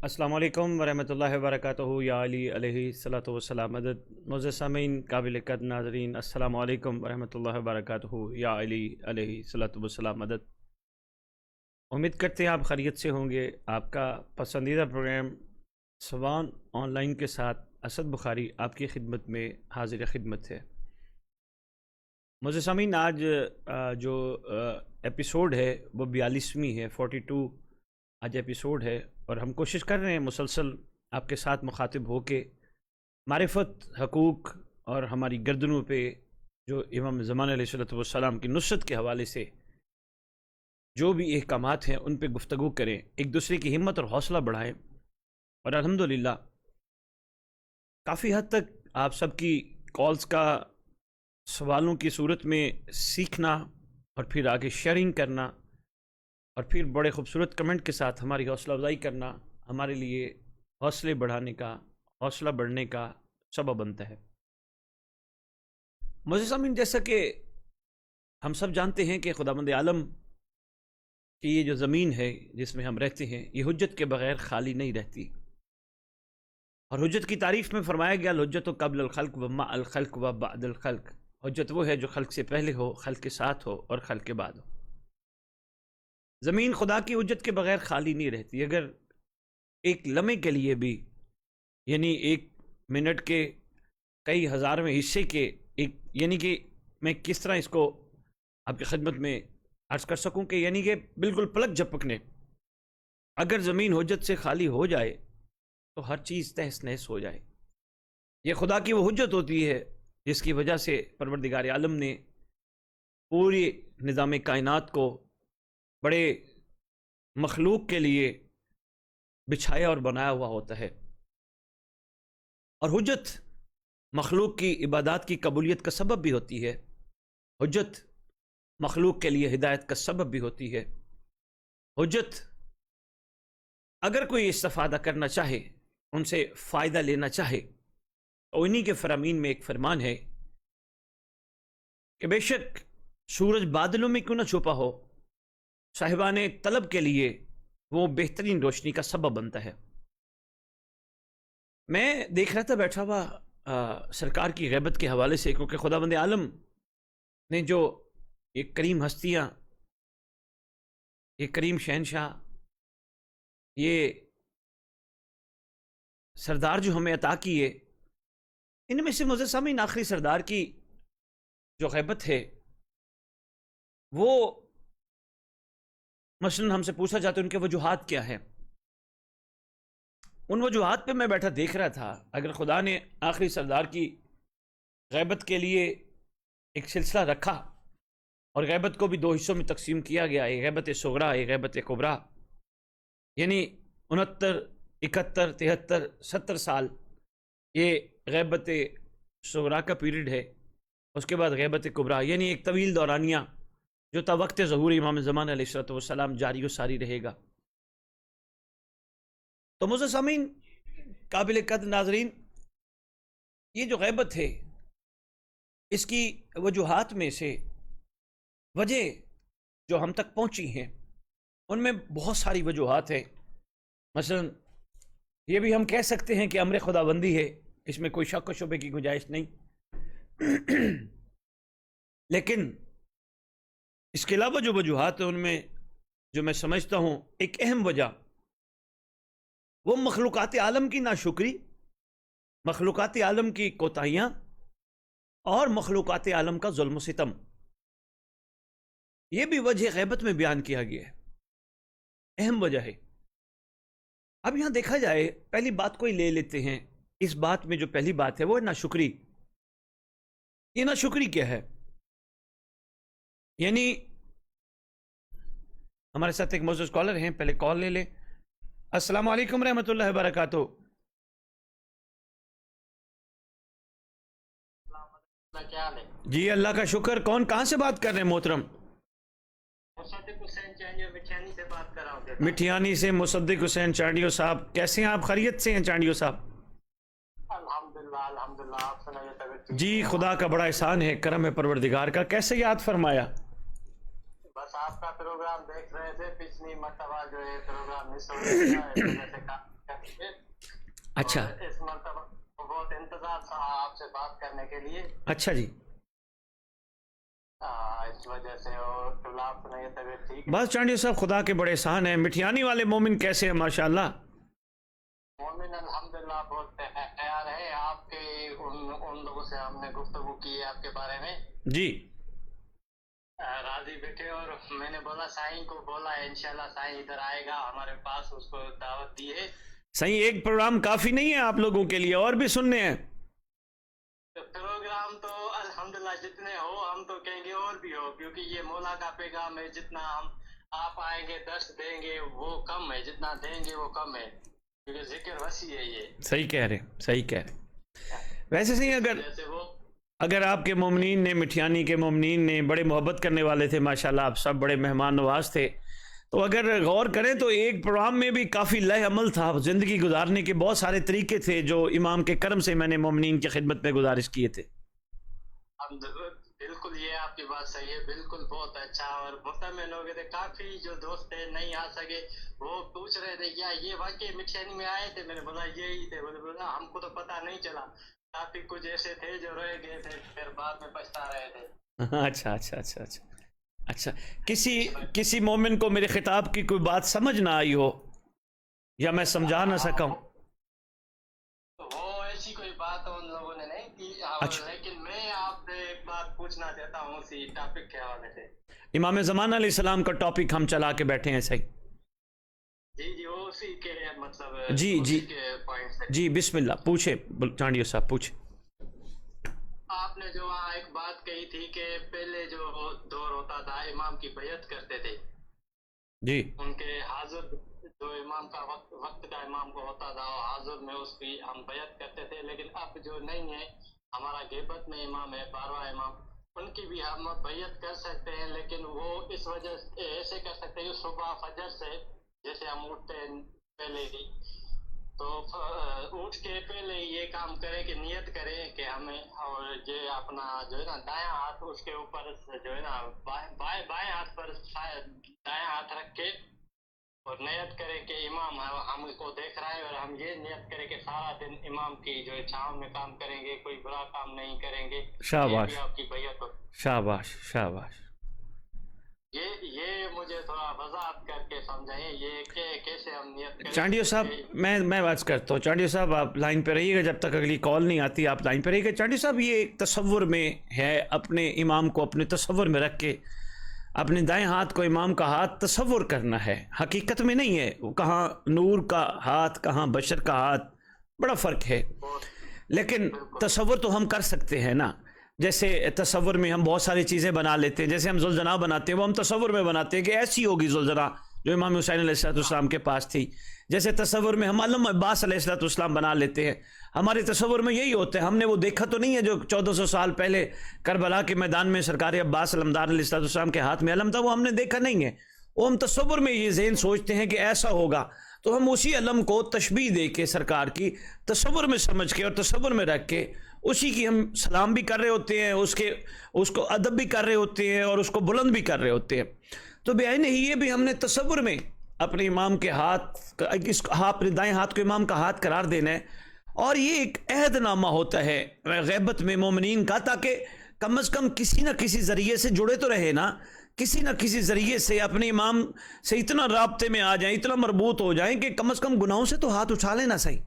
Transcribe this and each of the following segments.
السلام علیکم ورحمۃ اللہ وبرکاتہ یا علی علیہ الصلوۃ والسلام مدد معزز سامعین قابل قدر ناظرین السلام علیکم ورحمۃ اللہ وبرکاتہ یا علی علیہ الصلوۃ والسلام مدد۔ امید کرتے ہیں آپ خیریت سے ہوں گے۔ آپ کا پسندیدہ پروگرام سوان آن لائن کے ساتھ اسد بخاری آپ کی خدمت میں حاضر خدمت ہے۔ معزز سامعین، آج جو ایپیسوڈ ہے وہ 42ویں ہے، 42 آج ایپیسوڈ ہے، اور ہم کوشش کر رہے ہیں مسلسل آپ کے ساتھ مخاطب ہو کے معرفت، حقوق اور ہماری گردنوں پہ جو امام زمان علیہ السلام کی نصرت کے حوالے سے جو بھی احکامات ہیں ان پہ گفتگو کریں، ایک دوسرے کی ہمت اور حوصلہ بڑھائیں، اور الحمدللہ کافی حد تک آپ سب کی کالز کا سوالوں کی صورت میں سیکھنا اور پھر آگے شیئرنگ کرنا اور پھر بڑے خوبصورت کمنٹ کے ساتھ ہماری حوصلہ افزائی کرنا ہمارے لیے حوصلے بڑھانے کا، حوصلہ بڑھنے کا سبب بنتا ہے۔ معزز سامعین، جیسا کہ ہم سب جانتے ہیں کہ خداوند عالم کی یہ جو زمین ہے جس میں ہم رہتے ہیں، یہ حجت کے بغیر خالی نہیں رہتی، اور حجت کی تعریف میں فرمایا گیا الحجت قبل الخلق و مع الخلق و بعد الخلق۔ حجت وہ ہے جو خلق سے پہلے ہو، خلق کے ساتھ ہو اور خلق کے بعد ہو۔ زمین خدا کی حجت کے بغیر خالی نہیں رہتی۔ اگر ایک لمحے کے لیے بھی، یعنی ایک منٹ کے کئی ہزارویں حصے کے ایک، یعنی کہ میں کس طرح اس کو آپ کی خدمت میں عرض کر سکوں کہ یعنی کہ بالکل پلک جھپکنے اگر زمین حجت سے خالی ہو جائے تو ہر چیز تہس نہس ہو جائے۔ یہ خدا کی وہ حجت ہوتی ہے جس کی وجہ سے پروردگار عالم نے پوری نظام کائنات کو بڑے مخلوق کے لیے بچھایا اور بنایا ہوا ہوتا ہے، اور حجت مخلوق کی عبادات کی قبولیت کا سبب بھی ہوتی ہے، حجت مخلوق کے لیے ہدایت کا سبب بھی ہوتی ہے۔ حجت اگر کوئی استفادہ کرنا چاہے، ان سے فائدہ لینا چاہے، تو انہی کے فرامین میں ایک فرمان ہے کہ بے شک سورج بادلوں میں کیوں نہ چھپا ہو، صاحبان طلب کے لیے وہ بہترین روشنی کا سبب بنتا ہے۔ میں دیکھ رہا تھا بیٹھا ہوا سرکار کی غیبت کے حوالے سے، کیونکہ خداوند عالم نے جو ایک کریم ہستیاں، ایک کریم شہنشاہ، یہ سردار جو ہمیں عطا کیے، ان میں سے معزز سامعین آخری سردار کی جو غیبت ہے وہ مثلا ہم سے پوچھا جاتا ہے ان کے وجوہات کیا ہیں۔ ان وجوہات پہ میں بیٹھا دیکھ رہا تھا، اگر خدا نے آخری سردار کی غیبت کے لیے ایک سلسلہ رکھا اور غیبت کو بھی 2 حصوں میں تقسیم کیا گیا، ایک غیبت صغریٰ، ایک غیبت کبریٰ، یعنی 69، 71، 73، 70 سال یہ غیبت صغریٰ کا پیریڈ ہے۔ اس کے بعد غیبت کبریٰ، یعنی ایک طویل دورانیہ جو تا وقت ظہور امام زمان علیہ السلام جاری و ساری رہے گا۔ تو معزز سامعین قابل قدر ناظرین، یہ جو غیبت ہے اس کی وجوہات میں سے وجہ جو ہم تک پہنچی ہیں ان میں بہت ساری وجوہات ہیں۔ مثلا یہ بھی ہم کہہ سکتے ہیں کہ امر خداوندی ہے، اس میں کوئی شک و شبے کی گنجائش نہیں، لیکن اس کے علاوہ جو وجوہات ہیں ان میں جو میں سمجھتا ہوں ایک اہم وجہ وہ مخلوقات عالم کی ناشکری، مخلوقات عالم کی کوتاہیاں اور مخلوقات عالم کا ظلم و ستم، یہ بھی وجہ غیبت میں بیان کیا گیا ہے، اہم وجہ ہے۔ اب یہاں دیکھا جائے، پہلی بات کوئی لے لیتے ہیں، اس بات میں جو پہلی بات ہے وہ ہے ناشکری۔ یہ ناشکری کیا ہے؟ یعنی ہمارے ساتھ ایک معزز کالر ہیں، پہلے کال لے لیں۔ السلام علیکم رحمۃ اللہ وبرکاتہ۔ کیا حال ہے؟ جی اللہ کا شکر، کون کہاں سے بات کر رہے ہیں محترم؟ مصدق حسین چانڈیو مٹھیانی سے بات کر رہا ہوں۔ مٹھیانی سے مصدق حسین چانڈیو صاحب، کیسے ہیں آپ؟ خیریت سے ہیں چانڈیو صاحب؟ الحمدللہ الحمدللہ، آپ سنائیے طبیعت ٹھیک؟ جی خدا کا بڑا احسان ہے، کرم ہے پروردگار کا۔ کیسے یاد فرمایا؟ بس آپ کا پروگرام دیکھ رہے تھے، پچھلی مرتبہ جو ہے پروگرام مس ہو گیا ہے، وجہ سے اچھا اور اس مرتبہ بہت انتظار تھا آپ سے بات کرنے کے لیے، اچھا جی، اس وجہ سے، اور فی الحال تو نہیں، طبیعت ٹھیک ہے۔ بس چانڈی صاحب خدا کے بڑے احسان ہیں. مٹھیانی والے مومن کیسے ہیں ماشاءاللہ؟ مومن الحمدللہ بہت خیال ہے آپ کے، ان لوگوں سے ہم نے گفتگو کی ہے آپ کے بارے میں، جی راضی بیٹھے، اور میں نے بولا سائیں کو بولا ہے انشاءاللہ سائیں ادھر آئے گا ہمارے پاس، اس کو دعوت دی ہے۔ صحیح، ایک پروگرام کافی نہیں ہے آپ لوگوں کے لیے، اور بھی سننے ہیں؟ پروگرام تو الحمدللہ جتنے ہو ہم تو کہیں گے اور بھی ہو، کیونکہ یہ مولا کا پیغام ہے، جتنا ہم آپ آئیں گے درس دیں گے وہ کم ہے، جتنا دیں گے وہ کم ہے، کیونکہ ذکر وسیع ہے یہ۔ صحیح کہہ رہے ہیں، صحیح کہہ رہے ہیں. ویسے صحیح، جیسے وہ اگر آپ کے مومنین نے، مٹھیانی کے مومنین نے بڑے محبت کرنے والے تھے ماشاءاللہ، آپ سب بڑے مہمان نواز تھے، تو اگر غور کریں تو ایک پروگرام میں بھی کافی لہ عمل تھا، زندگی گزارنے کے بہت سارے طریقے تھے جو امام کے کرم سے میں نے مومنین کی خدمت میں گزارش کیے تھے. بالکل، یہ آپ کی بات صحیح ہے، بالکل بہت اچھا، اور مطمئن ہو گئے تھے، کافی جو دوست تھے نہیں آ سکے وہ پوچھ رہے تھے کیا یہ واقعی مٹھیانی میں آئے تھے، میں نے بولا یہی تھے، بولا ہم کو تو پتہ نہیں چلا، کافی کچھ ایسے تھے جو رہ گئے تھے پھر بعد میں پچھتا رہے تھے۔ اچھا اچھا اچھا اچھا اچھا، کسی مومن کو میرے خطاب کی کوئی بات سمجھ نہ آئی ہو یا میں سمجھا نہ سکا ہوں؟ وہ ایسی کوئی بات ان لوگوں نے نہیں کی، اچھا، لیکن میں آپ سے ایک بات پوچھنا چاہتا ہوں اسی ٹاپک کے حوالے سے۔ امام زمان علیہ السلام کا ٹاپک ہم چلا کے بیٹھے ہیں. صحیح، جی وہ اسی کے مطلب جی جی اسی کے پوائنٹ سے جی، بسم اللہ، پوچھے چانڈیو صاحب، پوچھے. آپ نے جو وہاں ایک بات کہی تھی کہ پہلے جو دور ہوتا تھا امام کی بیعت کرتے تھے، جی ان کے حاضر جو امام کا وقت کا امام کو ہوتا تھا وہ حاضر میں اس کی ہم بیعت کرتے تھے، لیکن اب جو نہیں ہے، ہمارا غیبت میں امام ہے، 12واں امام، ان کی بھی ہم بیعت کر سکتے ہیں، لیکن وہ اس وجہ سے ایسے کر سکتے ہیں کہ صبح فجر سے جیسے ہم اٹھتے ہیں پہلے ہی، تو اٹھ کے پہلے یہ کام کریں کہ نیت کریں کہ ہمیں، اور یہ اپنا جو ہے نا دایاں ہاتھ اس کے اوپر جو ہے نا بائیں ہاتھ پر دایاں ہاتھ رکھ کے، اور نیت کریں کہ امام ہم کو دیکھ رہا ہے، اور ہم یہ نیت کریں کہ سارا دن امام کی جو چھاؤں میں کام کریں گے، کوئی برا کام نہیں کریں گے، یہ شاباش بھی آپ کی بیعت ہو۔ شاباش شاباش. یہ مجھے تھوڑا وضاحت کر کے سمجھائیں، یہ کہ کیسے ہم نیت کریں۔ چانڈیو صاحب میں بات کرتا ہوں. چانڈیو صاحب آپ لائن پہ رہیے گا جب تک اگلی کال نہیں آتی، آپ لائن پہ رہیے گا. چانڈیو صاحب یہ ایک تصور میں ہے، اپنے امام کو اپنے تصور میں رکھ کے اپنے دائیں ہاتھ کو امام کا ہاتھ تصور کرنا ہے، حقیقت میں نہیں ہے. وہ کہاں نور کا ہاتھ، کہاں بشر کا ہاتھ، بڑا فرق ہے. لیکن تصور تو ہم کر سکتے ہیں نا، جیسے تصور میں ہم بہت ساری چیزیں بنا لیتے ہیں، جیسے ہم زلزلہ بناتے ہیں وہ ہم تصور میں بناتے ہیں کہ ایسی ہوگی زلزلہ جو امام حسین علیہ السلام کے پاس تھی. جیسے تصور میں ہم علم عباس علیہ السلام بنا لیتے ہیں، ہمارے تصور میں یہی ہوتا ہے. ہم نے وہ دیکھا تو نہیں ہے جو 1400 سال پہلے کربلا کے میدان میں سرکار عباس علمدار علیہ السلام کے ہاتھ میں علم تھا، وہ ہم نے دیکھا نہیں ہے. وہ ہم تصور میں یہ ذہن سوچتے ہیں کہ ایسا ہوگا، تو ہم اسی علم کو تشبیہ دے کے سرکار کی تصور میں سمجھ کے اور تصور میں رکھ کے اسی کی ہم سلام بھی کر رہے ہوتے ہیں، اس کو ادب بھی کر رہے ہوتے ہیں اور اس کو بلند بھی کر رہے ہوتے ہیں. تو بعین ہی یہ بھی ہم نے تصور میں اپنے امام کے ہاتھ، اپنے دائیں ہاتھ کو امام کا ہاتھ قرار دینا ہے، اور یہ ایک عہد نامہ ہوتا ہے غیبت میں مومنین کا، تاکہ کم از کم کسی نہ کسی ذریعے سے جڑے تو رہے نا، کسی نہ کسی ذریعے سے اپنے امام سے اتنا رابطے میں آ جائیں، اتنا مربوط ہو جائیں کہ کم از کم گناہوں سے تو ہاتھ اٹھا لینا. صحیح،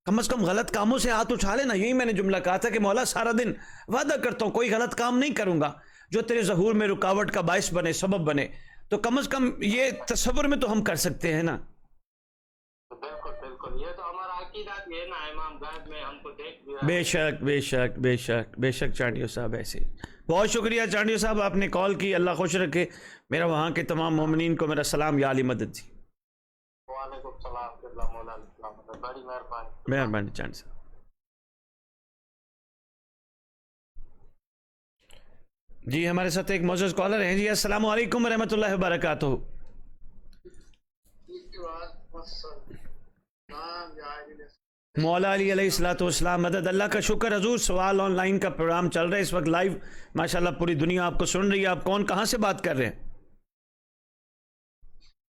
کم از کم غلط کاموں سے ہاتھ اٹھا لینا. یہی میں نے جملہ کہا تھا کہ مولا سارا دن وعدہ کرتا ہوں کوئی غلط کام نہیں کروں گا جو تیرے ظہور میں رکاوٹ کا باعث بنے، سبب بنے. تو کم از کم یہ تصور میں تو ہم کر سکتے ہیں نا. بالکل بالکل، یہ تو ہمارا عقیدہ بھی ہے نا، امام غیب میں ہم کو دیکھ بھی رہا ہے۔ بے شک بے شک بے شک بے شک چانڈیو صاحب. ایسے بہت شکریہ چانڈیو صاحب، آپ نے کال کی، اللہ خوش رکھے. میرا وہاں کے تمام مومنین کو میرا سلام یا علی مدد جی. وعلیکم السلام، مولانا بڑی مہربانی. مہربانی چانڈ صاحب. جی ہمارے ساتھ ایک معزز کالر ہیں. جی السلام علیکم ورحمۃ اللہ وبرکاتہ. مولا علی علیہ الصلوۃ والسلام مدد. اللہ کا شکر حضور. سوال آن لائن کا پروگرام چل رہا ہے اس وقت لائیو، ماشاءاللہ پوری دنیا آپ کو سن رہی ہے. آپ کون، کہاں سے بات کر رہے ہیں؟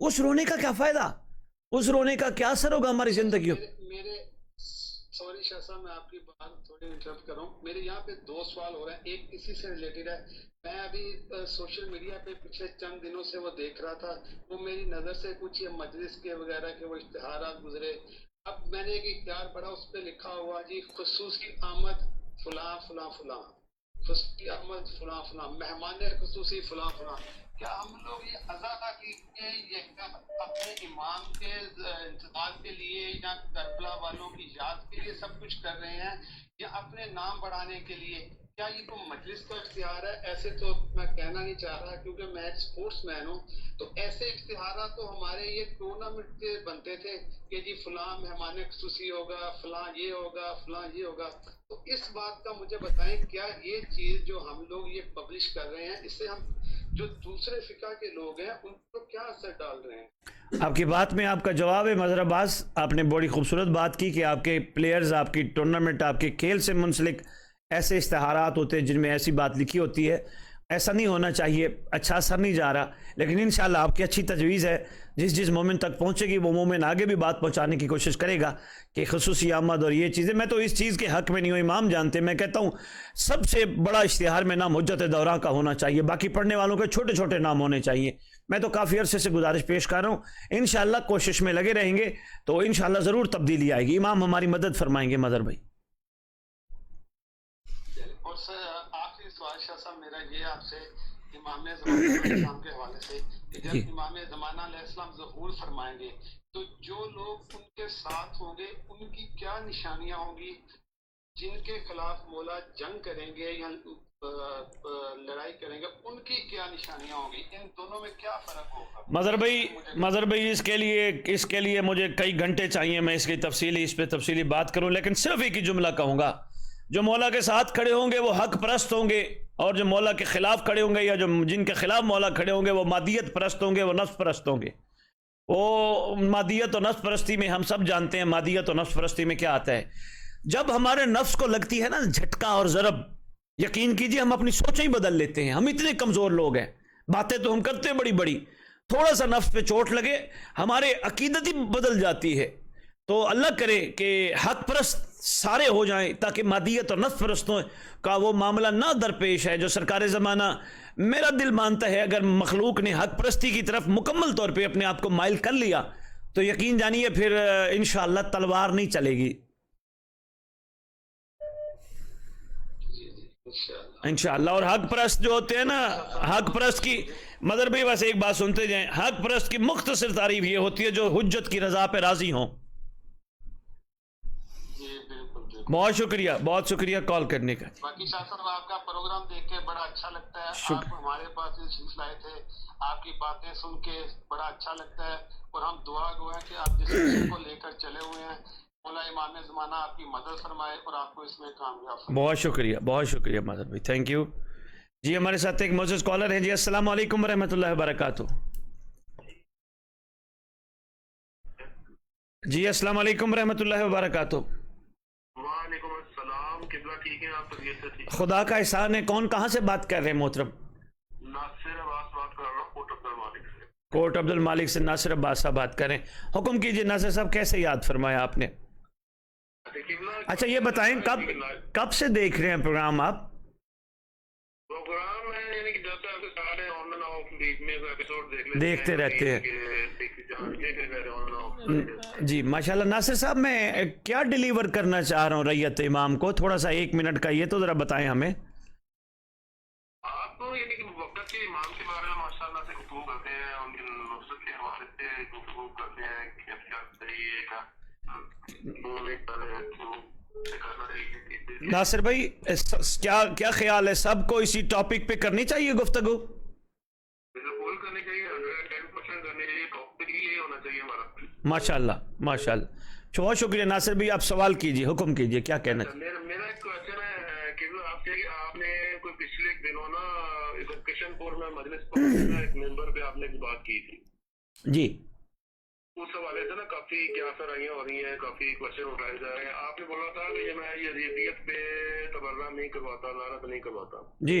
اس رونے کا کیا فائدہ, اس رونے کا کیا اثر ہوگا ہماری زندگیوں. میرے سوری شاہ صاحب میں آپ کی بات تھوڑی انٹرپٹ کر رہا ہوں. میرے یہاں پہ دو سوال ہو رہے ہیں, ایک اسی سے ریلیٹڈ ہے. میں ابھی سوشل میڈیا پہ پچھلے چند دنوں سے وہ دیکھ رہا تھا, وہ میری نظر سے کچھ یہ مجلس کے وغیرہ کے وہ اشتہارات گزرے. اب میں نے ایک اختیار پڑھا, اس پہ لکھا ہوا جی خصوصی آمد فلاں فلاں فلاں, خصوصی آمد فلاں فلاں, مہمان خصوصی فلاں فلاں. کیا ہم لوگ یہ اضافہ کی کہ یہ اپنے امام کے انتقال کے لیے یا کربلا والوں کی یاد کے لیے سب کچھ کر رہے ہیں, یا اپنے نام بڑھانے کے لیے؟ کیا یہ کوئی مجلس کا اختیار ہے؟ ایسے تو میں کہنا نہیں چاہ رہا کیونکہ میں ایک اسپورٹس مین ہوں, تو ایسے اشتہارات تو ہمارے یہ ٹورنامنٹ کے بنتے تھے کہ جی فلاں مہمان خصوصی ہوگا, فلاں یہ ہوگا, فلاں یہ ہوگا. تو اس بات کا مجھے بتائیں, کیا یہ چیز جو ہم لوگ یہ پبلش کر رہے ہیں, اس سے ہم جو دوسرے فقہ کے لوگ ہیں ان کو کیا اثر ڈال رہے ہیں؟ آپ کی بات میں آپ کا جواب ہے مظہر عباس. آپ نے بڑی خوبصورت بات کی کہ آپ کے پلیئرز, آپ کی ٹورنامنٹ, آپ کے کھیل سے منسلک ایسے اشتہارات ہوتے ہیں جن میں ایسی بات لکھی ہوتی ہے. ایسا نہیں ہونا چاہیے, اچھا اثر نہیں جا رہا. لیکن انشاءاللہ آپ کی اچھی تجویز ہے, جس مومن تک پہنچے گی وہ مومن آگے بھی بات پہنچانے کی کوشش کرے گا کہ خصوصی آمد اور یہ چیزیں. میں تو اس چیز کے حق میں نہیں ہوں, امام جانتے. میں کہتا ہوں سب سے بڑا اشتہار میں نام حجت دوراں کا ہونا چاہیے, باقی پڑھنے والوں کے چھوٹے چھوٹے نام ہونے چاہیے. میں تو کافی عرصے سے گزارش پیش کر رہا ہوں, انشاءاللہ کوشش میں لگے رہیں گے تو انشاءاللہ ضرور تبدیلی آئے گی. امام ہماری مدد فرمائیں گے مظہر بھائی. اور سر آخری سوال شاہ صاحب میرا یہ آپ سے, امام زمانہ علیہ السلام کے حوالے سے, کہ جب امام زمانہ علیہ السلام ظہور فرمائیں گے تو جو لوگ ان کے ساتھ ہوں گے ان کی کیا نشانیاں ہوں گی؟ جن کے خلاف مولا جنگ کریں گے یا لڑائی کریں گے ان کی کیا نشانیاں ہوں گی؟ ان دونوں میں کیا فرق ہوگا؟ مظہر بھائی اس کے لیے مجھے کئی گھنٹے چاہیے, میں اس پہ تفصیلی بات کروں. لیکن صرف ایک ہی جملہ کہوں گا, جو مولا کے ساتھ کھڑے ہوں گے وہ حق پرست ہوں گے, اور جو مولا کے خلاف کھڑے ہوں گے یا جو جن کے خلاف مولا کھڑے ہوں گے وہ مادیت پرست ہوں گے, وہ نفس پرست ہوں گے. وہ مادیت و نفس پرستی میں ہم سب جانتے ہیں مادیت و نفس پرستی میں کیا آتا ہے. جب ہمارے نفس کو لگتی ہے نا جھٹکا اور ضرب, یقین کیجئے ہم اپنی سوچیں ہی بدل لیتے ہیں. ہم اتنے کمزور لوگ ہیں, باتیں تو ہم کرتے ہیں بڑی بڑی, تھوڑا سا نفس پہ چوٹ لگے ہمارے عقیدت ہی بدل جاتی ہے. تو اللہ کرے کہ حق پرست سارے ہو جائیں تاکہ مادیت اور نفس پرستوں کا وہ معاملہ نہ درپیش ہے جو سرکار زمانہ. میرا دل مانتا ہے اگر مخلوق نے حق پرستی کی طرف مکمل طور پہ اپنے آپ کو مائل کر لیا تو یقین جانیے پھر انشاءاللہ تلوار نہیں چلے گی انشاءاللہ. اور حق پرست جو ہوتے ہیں نا, حق پرست کی مدر بھائی بس ایک بات سنتے جائیں, حق پرست کی مختصر تعریف یہ ہوتی ہے جو حجت کی رضا پہ راضی ہوں. بہت شکریہ, بہت شکریہ کال کرنے کا. باقی شاہ صاحب آپ کا پروگرام دیکھ کے بڑا اچھا لگتا ہے, آپ ہمارے پاس تشریف لائے تھے, آپ کی باتیں سن کے بڑا اچھا لگتا ہے, اور ہم دعا گو ہیں کہ آپ جس مشن کو لے کر چلے ہوئے ہیں مولا امام زمانہ آپ کی مدد فرمائے اور آپ کو اس میں کامیاب فرمائے. بہت شکریہ, بہت شکریہ مدر بھائی, تھینک یو. جی ہمارے ساتھ ایک معزز کالر ہیں. جی السلام علیکم ورحمۃ اللہ وبرکاتہ. جی السلام علیکم ورحمۃ اللہ وبرکاتہ. وعلیکم السلام. قبلہ ٹھیک ہے آپ؟ طبیعت سے ٹھیک؟ خدا کا احسان ہے. کون کہاں سے بات کر رہے ہیں محترم؟ ناصر عباس بات کر رہا ہوں کوٹ عبد المالک سے. کوٹ عبد المالک سے ناصر عباس صاحب بات کریں. حکم کیجئے ناصر صاحب, کیسے یاد فرمایا آپ نے؟ اچھا یہ بتائیں کب سے دیکھ رہے ہیں پروگرام آپ؟ پروگرام ہے یعنی کہ جب سے آپ کے سارے آن اینڈ آف بیچ میں ایپیسوڈ دیکھتے رہتے ہیں. جی ماشاءاللہ. ناصر صاحب میں کیا ڈیلیور کرنا چاہ رہا ہوں ریت امام کو, تھوڑا سا 1 منٹ کا یہ تو ذرا بتائیں ہمیں. آپ یعنی کہ وقت کے امام کے بارے میں ماشاءاللہ سے گفتگو کرتے ہیں, ان کی نصرت کے حوالے سے گفتگو کرتے ہیں کہ کیا صحیح ہے ناصر بھائی کیا خیال ہے, سب کو اسی ٹاپک پہ کرنی چاہیے گفتگو؟ بالکل کرنی چاہیے, 100% کرنی چاہیے. ٹاپک یہ ہونا چاہیے ہمارا. ماشاءاللہ ماشاءاللہ. بہت شکریہ ناصر بھائی, آپ سوال کیجئے, حکم کیجئے, کیا کہنا چاہیے؟ میرا ایک کوشچن ہے کہ آپ سے, آپ نے کوئی پچھلے دنوں نا کشن پور میں مجلس پر ایک ممبر پہ آپ نے بات کی تھی جی, اس حوالے سے نا کافی کیا سرائیاں ہو رہی ہیں, کافی کوشچن اٹھائے جا رہے ہیں. آپ نے بولا تھا کہ میں یزیدیت پہ تبرہ نہیں کرواتا, لعنت نہیں کرواتا. جی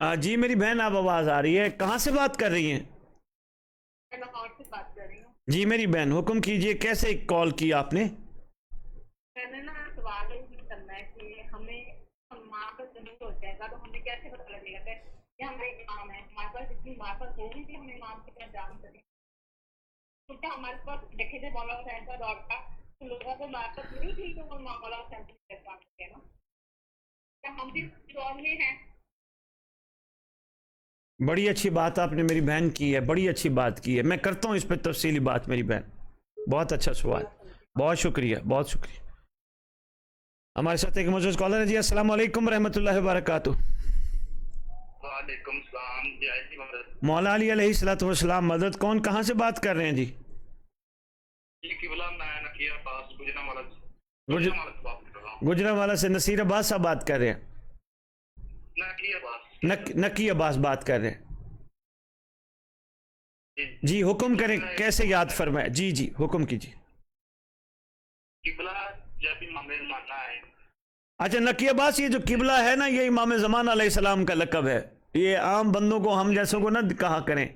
جی میری بہن آپ آواز آ رہی ہے, کہاں سے بات کر رہی ہیں؟ میں لاہور سے بات کر رہی ہوں. جی میری بہن حکم کیجئے, کیسے کال کی آپ نے؟ میں نے نا سوال یہ کرنا ہے کہ ہمیں ماں کا ضرور ہو جائے گا تو ہمیں کیسے پتہ لگے گا کہ ہمارے امام ہے, ہمارے پاس جتنی معرفت ہوگی کہ ہم امام کی پہچان کریں, کیونکہ ہمارے پاس دیکھے تھے مولانا حسین کا دور تھا تو لوگوں کو معرفت نہیں تھی کہ وہ مولانا حسین کی پہچان کریں نا, کیا ہم بھی اس دور میں ہیں؟ بڑی اچھی بات آپ نے میری بہن کی ہے, بڑی اچھی بات کی ہے, میں کرتا ہوں اس پہ تفصیلی بات میری بہن. بہت اچھا سوال, بہت شکریہ, بہت شکریہ. ہمارے ساتھ ایک معزز کالر ہے. جی السلام علیکم ورحمۃ اللہ وبرکاتہ. وعلیکم السلام. جی مدد. مولا علی علیہ الصلوۃ والسلام مدد. کون کہاں سے بات کر رہے ہیں جی؟ جی قبلہ میں نکیہ عباس گجرانوالہ سے بات کر رہا ہوں. گجرانوالہ سے نصیر عباس صاحب بات کر رہے ہیں. نکیہ عباس. نکی عباس بات کر رہے ہیں. جی حکم کریں, کیسے یاد فرمائے؟ جی جی حکم کیجیے. قبلہ جب امام زمانہ ہے. اچھا نکی عباس, یہ جو قبلہ ہے نا یہ امام زمان علیہ السلام کا لقب ہے. یہ عام بندوں کو, ہم جیسوں کو نہ کہا کریں,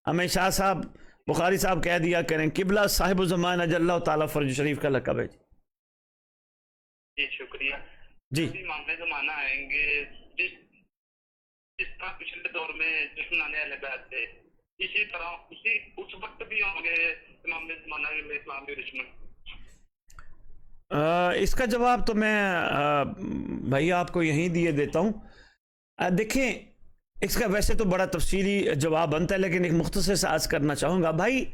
ہمیں شاہ صاحب بخاری صاحب کہہ دیا کریں. قبلہ صاحب الزمان اجل اللہ تعالیٰ فرج شریف کا لقب ہے. جی شکریہ. جی جب امام زمانہ آئیں گے, جس طرح پچھلے دور میں دشمنان اہل بیت تھے, اسی طرح اس وقت بھی ہوں گے امام زمانہ کے اسلام کے دشمن. اس کا جواب تو میں بھائی آپ کو یہیں دیے دیتا ہوں. دیکھیں اس کا ویسے تو بڑا تفصیلی جواب بنتا ہے, لیکن ایک مختصر سے عرض کرنا چاہوں گا. بھائی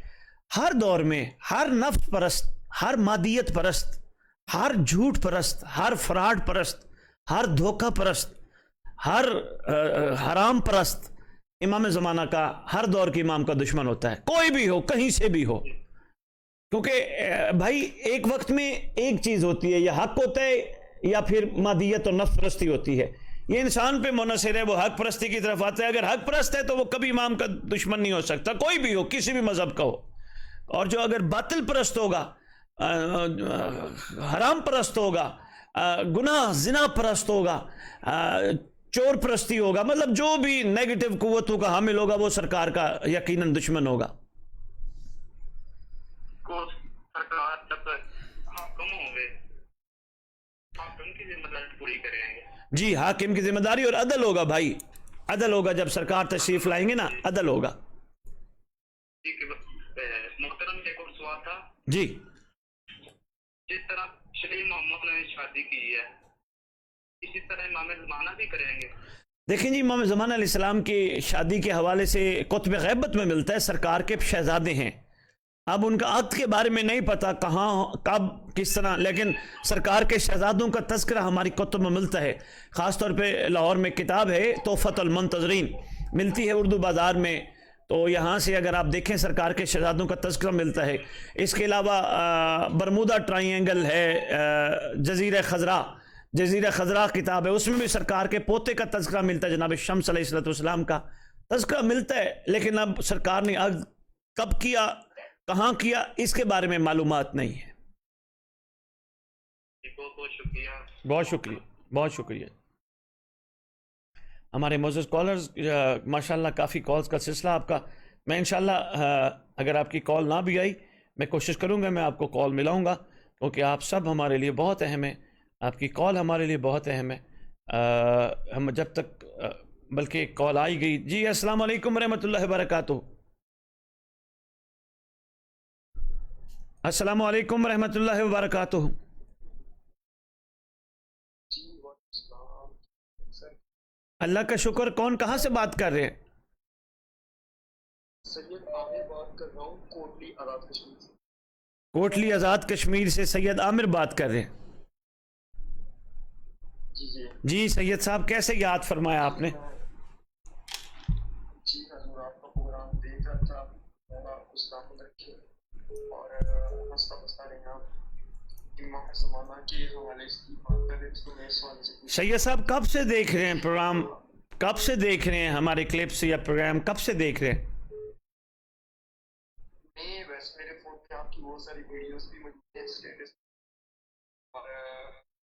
ہر دور میں ہر نفس پرست, ہر مادیت پرست, ہر جھوٹ پرست, ہر فراڈ پرست, ہر دھوکہ پرست, ہر حرام پرست امام زمانہ کا, ہر دور کے امام کا دشمن ہوتا ہے, کوئی بھی ہو, کہیں سے بھی ہو. کیونکہ بھائی ایک وقت میں ایک چیز ہوتی ہے, یا حق ہوتا ہے یا پھر مادیت اور نفس پرستی ہوتی ہے. یہ انسان پہ منحصر ہے, وہ حق پرستی کی طرف آتا ہے. اگر حق پرست ہے تو وہ کبھی امام کا دشمن نہیں ہو سکتا, کوئی بھی ہو, کسی بھی مذہب کا ہو. اور جو اگر باطل پرست ہوگا, حرام پرست ہوگا, گناہ زنا پرست ہوگا, چور پرستی ہوگا, مطلب جو بھی نیگیٹو قوتوں کا حامل ہوگا, وہ سرکار کا یقیناً دشمن ہوگا. کو سرکار جب حاکم ہوں گے, حاکم کی ذمہ داری پوری کریں گے. جی حاکم کی ذمہ داری اور عدل ہوگا بھائی, عدل ہوگا. جب سرکار تشریف لائیں گے نا, عدل ہوگا. محترم ایک اور سوال تھا. جی جس طرح شریف محمد نے شادی کی ہے, اسی طرح امام زمانہ بھی کریں گے. دیکھیں جی, امام زمانہ علیہ السلام کی شادی کے حوالے سے کتب غیبت میں ملتا ہے, سرکار کے شہزادے ہیں. اب ان کا عقد کے بارے میں نہیں پتا کہاں, کب, کس طرح, لیکن سرکار کے شہزادوں کا تذکرہ ہماری کتب میں ملتا ہے. خاص طور پہ لاہور میں کتاب ہے تحفۃ المنتظرین, ملتی ہے اردو بازار میں, تو یہاں سے اگر آپ دیکھیں سرکار کے شہزادوں کا تذکرہ ملتا ہے. اس کے علاوہ برمودا ٹرائی اینگل ہے, جزیرہ خضراء کتاب ہے, اس میں بھی سرکار کے پوتے کا تذکرہ ملتا ہے, جناب شمس علیہ السلام کا تذکرہ ملتا ہے. لیکن اب سرکار نے عقد کب کیا, کہاں کیا, اس کے بارے میں معلومات نہیں ہے. بہت بہت شکریہ. بہت شکریہ, بہت شکریہ. ہمارے معزز کالرز, ماشاءاللہ کافی کالز کا سلسلہ آپ کا. میں انشاءاللہ اگر آپ کی کال نہ بھی آئی, میں کوشش کروں گا, میں آپ کو کال ملاؤں گا, کیونکہ آپ سب ہمارے لیے بہت اہم ہیں. آپ کی کال ہمارے لیے بہت اہم ہے. ہم جب تک بلکہ ایک کال آئی گئی. جی السلام علیکم ورحمۃ اللہ وبرکاتہ. السلام علیکم ورحمۃ اللہ وبرکاتہ. اللہ کا شکر. کون کہاں سے بات کر رہے ہیں؟ سید عامر بات کر رہا ہوں, کوٹلی آزاد کشمیر سے. کوٹلی آزاد کشمیر سے سید عامر بات کر رہے ہیں. جی سید صاحب, کیسے یاد فرمایا آپ نے؟ جی حضور, آپ کا پروگرام دیکھ رہا تھا, اسلام رکھے اور ہنستا بستا رہنا امام زمانہ کے حوالے سے بات کر رہے تھے, تو میں اس والے سے سید صاحب کب سے دیکھ رہے ہیں پروگرام, کب سے دیکھ رہے ہیں ہمارے کلپس یا پروگرام, کب سے دیکھ رہے ہیں؟ میں ویسے میرے فون پہ آپ کی بہت ساری ویڈیوز بھی موجود ہیں, اسٹیٹس, اور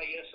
IS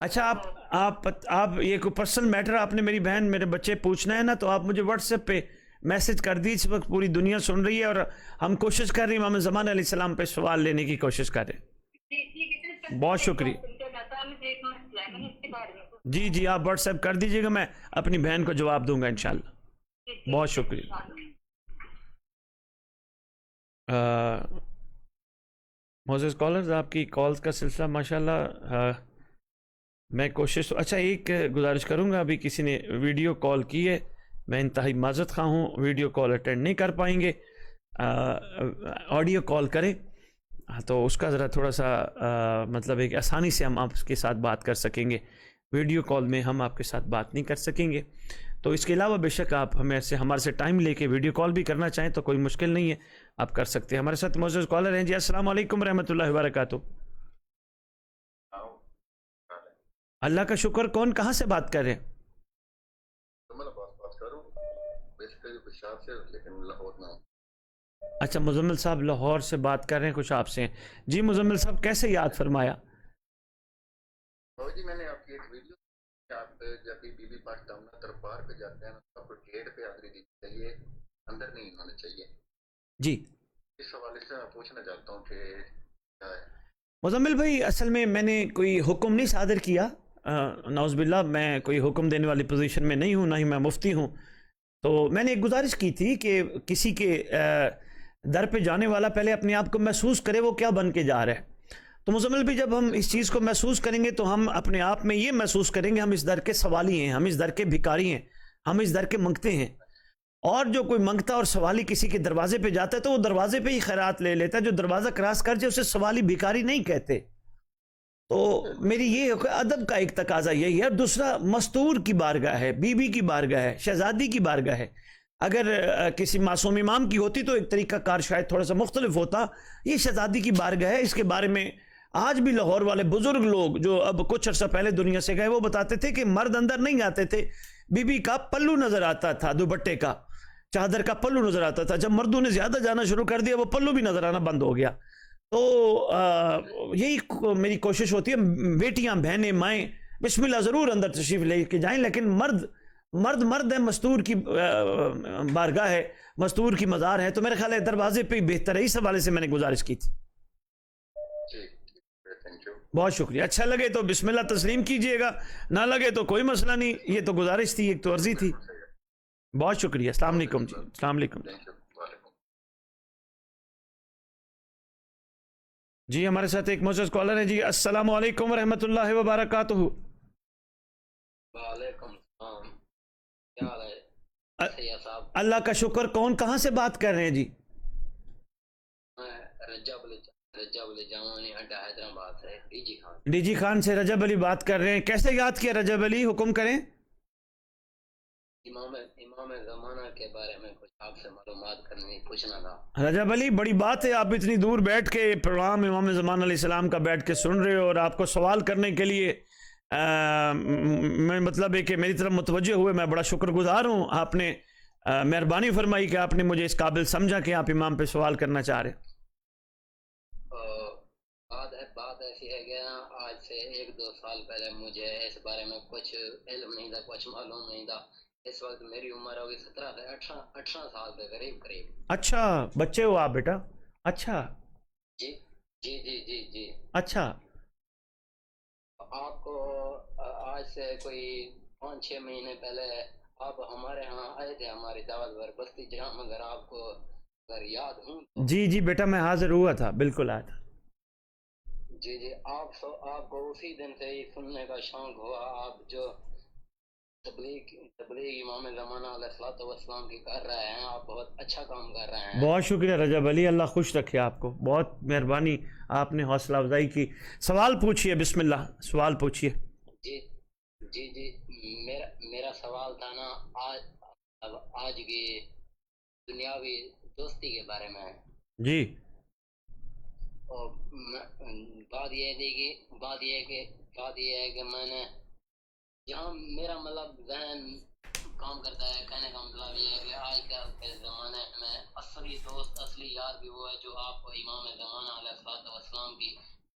اچھا آپ یہ کوئی پرسنل میٹر آپ نے میری بہن میرے بچے پوچھنا ہے نا تو آپ مجھے واٹس ایپ پہ میسج کر دی. اس وقت پوری دنیا سن رہی ہے اور ہم کوشش کر رہے ہیں امام زمان علیہ السلام پہ سوال لینے کی کوشش کر رہے ہیں. بہت شکریہ. جی جی آپ واٹس ایپ کر دیجیے گا, میں اپنی بہن کو جواب دوں گا انشاءاللہ. بہت شکریہ. معزز کالرز, آپ کی کالز کا سلسلہ ماشاءاللہ میں کوشش. اچھا ایک گزارش کروں گا, ابھی کسی نے ویڈیو کال کی ہے, میں انتہائی معذرت خواہ ہوں, ویڈیو کال اٹینڈ نہیں کر پائیں گے, آڈیو کال کریں تو اس کا ذرا تھوڑا سا مطلب ہے کہ آسانی سے ہم آپ کے ساتھ بات کر سکیں گے. ویڈیو کال میں ہم آپ کے ساتھ بات نہیں کر سکیں گے. تو اس کے علاوہ بے شک آپ ہمارے سے ٹائم لے کے ویڈیو کال بھی کرنا چاہیں تو کوئی مشکل نہیں ہے, آپ کر سکتے ہیں. ہمارے ساتھ معزز کالر ہیں. جی السلام علیکم ورحمۃ اللہ وبرکاتہ. اللہ کا شکر. کون کہاں سے بات کر رہے ہیں؟ اچھا مزمل صاحب لاہور سے بات کر رہے ہیں, کچھ آپ سے ہیں. جی مزمل صاحب کیسے یاد فرمایا؟ جی میں نے آپ کی ایک ویڈیو, آپ جب بھی بی بی پاک دامنا دربار پہ جاتے ہیں آپ کو گیٹ پہ حاضری دینی چاہیے, اندر نہیں ہونا چاہیے. جی اس حوالے سے میں پوچھنا چاہتا ہوں کہ کیا ہے. مزمل بھائی اصل میں نے کوئی حکم نہیں صادر کیا, نعوذ باللہ, میں کوئی حکم دینے والی پوزیشن میں نہیں ہوں, نہ ہی میں مفتی ہوں. تو میں نے ایک گزارش کی تھی کہ کسی کے در پہ جانے والا پہلے اپنے آپ کو محسوس کرے وہ کیا بن کے جا رہا ہے. تو مزمل بھی جب ہم اس چیز کو محسوس کریں گے تو ہم اپنے آپ میں یہ محسوس کریں گے ہم اس در کے سوالی ہیں, ہم اس در کے بھکاری ہیں, ہم اس در کے منگتے ہیں. اور جو کوئی منگتا اور سوالی کسی کے دروازے پہ جاتا ہے تو وہ دروازے پہ ہی خیرات لے لیتا ہے. جو دروازہ کراس کر جائے اسے سوالی بھکاری نہیں کہتے. تو میری یہ ادب کا ایک تقاضا یہی ہے. اور دوسرا مستور کی بارگاہ ہے, بی بی کی بارگاہ ہے, شہزادی کی بارگاہ ہے. اگر کسی معصوم امام کی ہوتی تو ایک طریقہ کار شاید تھوڑا سا مختلف ہوتا. یہ شہزادی کی بارگاہ ہے. اس کے بارے میں آج بھی لاہور والے بزرگ لوگ جو اب کچھ عرصہ پہلے دنیا سے گئے وہ بتاتے تھے کہ مرد اندر نہیں آتے تھے, بی بی کا پلو نظر آتا تھا, دوپٹے کا, چادر کا پلو نظر آتا تھا. جب مردوں نے زیادہ جانا شروع کر دیا وہ پلو بھی نظر آنا بند ہو گیا. تو یہی میری کوشش ہوتی ہے, بیٹیاں بہنیں مائیں بسم اللہ ضرور اندر تشریف لے کے جائیں, لیکن مرد ہے, مستور کی بارگاہ ہے, مستور کی مزار ہے. تو میرے خیال ہے دروازے پہ بہتر ہے. اس حوالے سے میں نے گزارش کی تھی. بہت شکریہ. اچھا لگے تو بسم اللہ تسلیم کیجئے گا, نہ لگے تو کوئی مسئلہ نہیں. یہ تو گزارش تھی, ایک تو عرضی تھی. بہت شکریہ. السلام علیکم. جی السلام علیکم. جی ہمارے ساتھ ایک معزز کالر ہے. جی السلام علیکم ورحمۃ اللہ وبرکاتہ. وعلیکم السلام, کیا حال ہے سید صاحب؟ اللہ کا شکر. کون کہاں سے بات کر رہے ہیں؟ جی رجب علی جامانی اڈا حیدرآباد سے. D G Khan. D G Khan سے رجب علی بات کر رہے ہیں. کیسے یاد کیا رجب علی, حکم کریں. امام زمانہ کے بارے میں کچھ آپ سے معلومات کرنی پوچھنا تھا. رجب علی بڑی بات ہے, آپ اتنی دور بیٹھ کے پروگرام امام زمان علیہ السلام کا بیٹھ کے سن رہے ہو, اور آپ کو سوال کرنے کے لیے میں مطلب ہے کہ میری طرف متوجہ ہوئے. میں بڑا شکر گزار ہوں. آپ نے مہربانی فرمائی کہ آپ نے مجھے اس قابل سمجھا کہ آپ امام پہ سوال کرنا چاہ رہے ہیں. بات ایسی ہے کہ آج سے 1-2 سال پہلے مجھے اس بارے میں کچھ علم نہیں تھا, کچھ معلوم نہیں تھا. اس وقت میری عمر ہوگی 17 سے 18 سال کے قریب. اچھا بچے ہو آپ بیٹا؟ اچھا جی جی جی جی جی. اچھا آپ کو آج سے کوئی 5-6 مہینے پہلے آپ ہمارے ہاں آئے تھے ہماری دعوت پر بستی جام, اگر آپ کو اگر یاد ہوں تو. جی جی بیٹا میں حاضر ہوا تھا, بالکل آیا تھا. جی جی. آپ کو اسی دن سے ہی سننے کا شوق ہوا. آپ جو تبلیغ امام زمانہ علیہ الصلوۃ والسلام کی کر رہے ہیں, آپ بہت اچھا کام کر رہے ہیں. بہت شکریہ رجب علی, اللہ خوش رکھے آپ کو. بہت مہربانی, آپ نے حوصلہ افزائی کی. سوال پوچھئے, بسم اللہ سوال پوچھئے. جی جی جی. میرا سوال تھا نا آج کی دنیاوی دوستی کے بارے میں. جی بات یہ ہے کہ میں نے جہاں میرا مطلب ذہن کام کرتا ہے, کہنے کا مطلب یہ ہے کہ آج کل کے زمانے میں اصلی دوست اصلی یار بھی وہ ہے جو آپ کو امام زمانہ علیہ الصلوۃ والسلام کی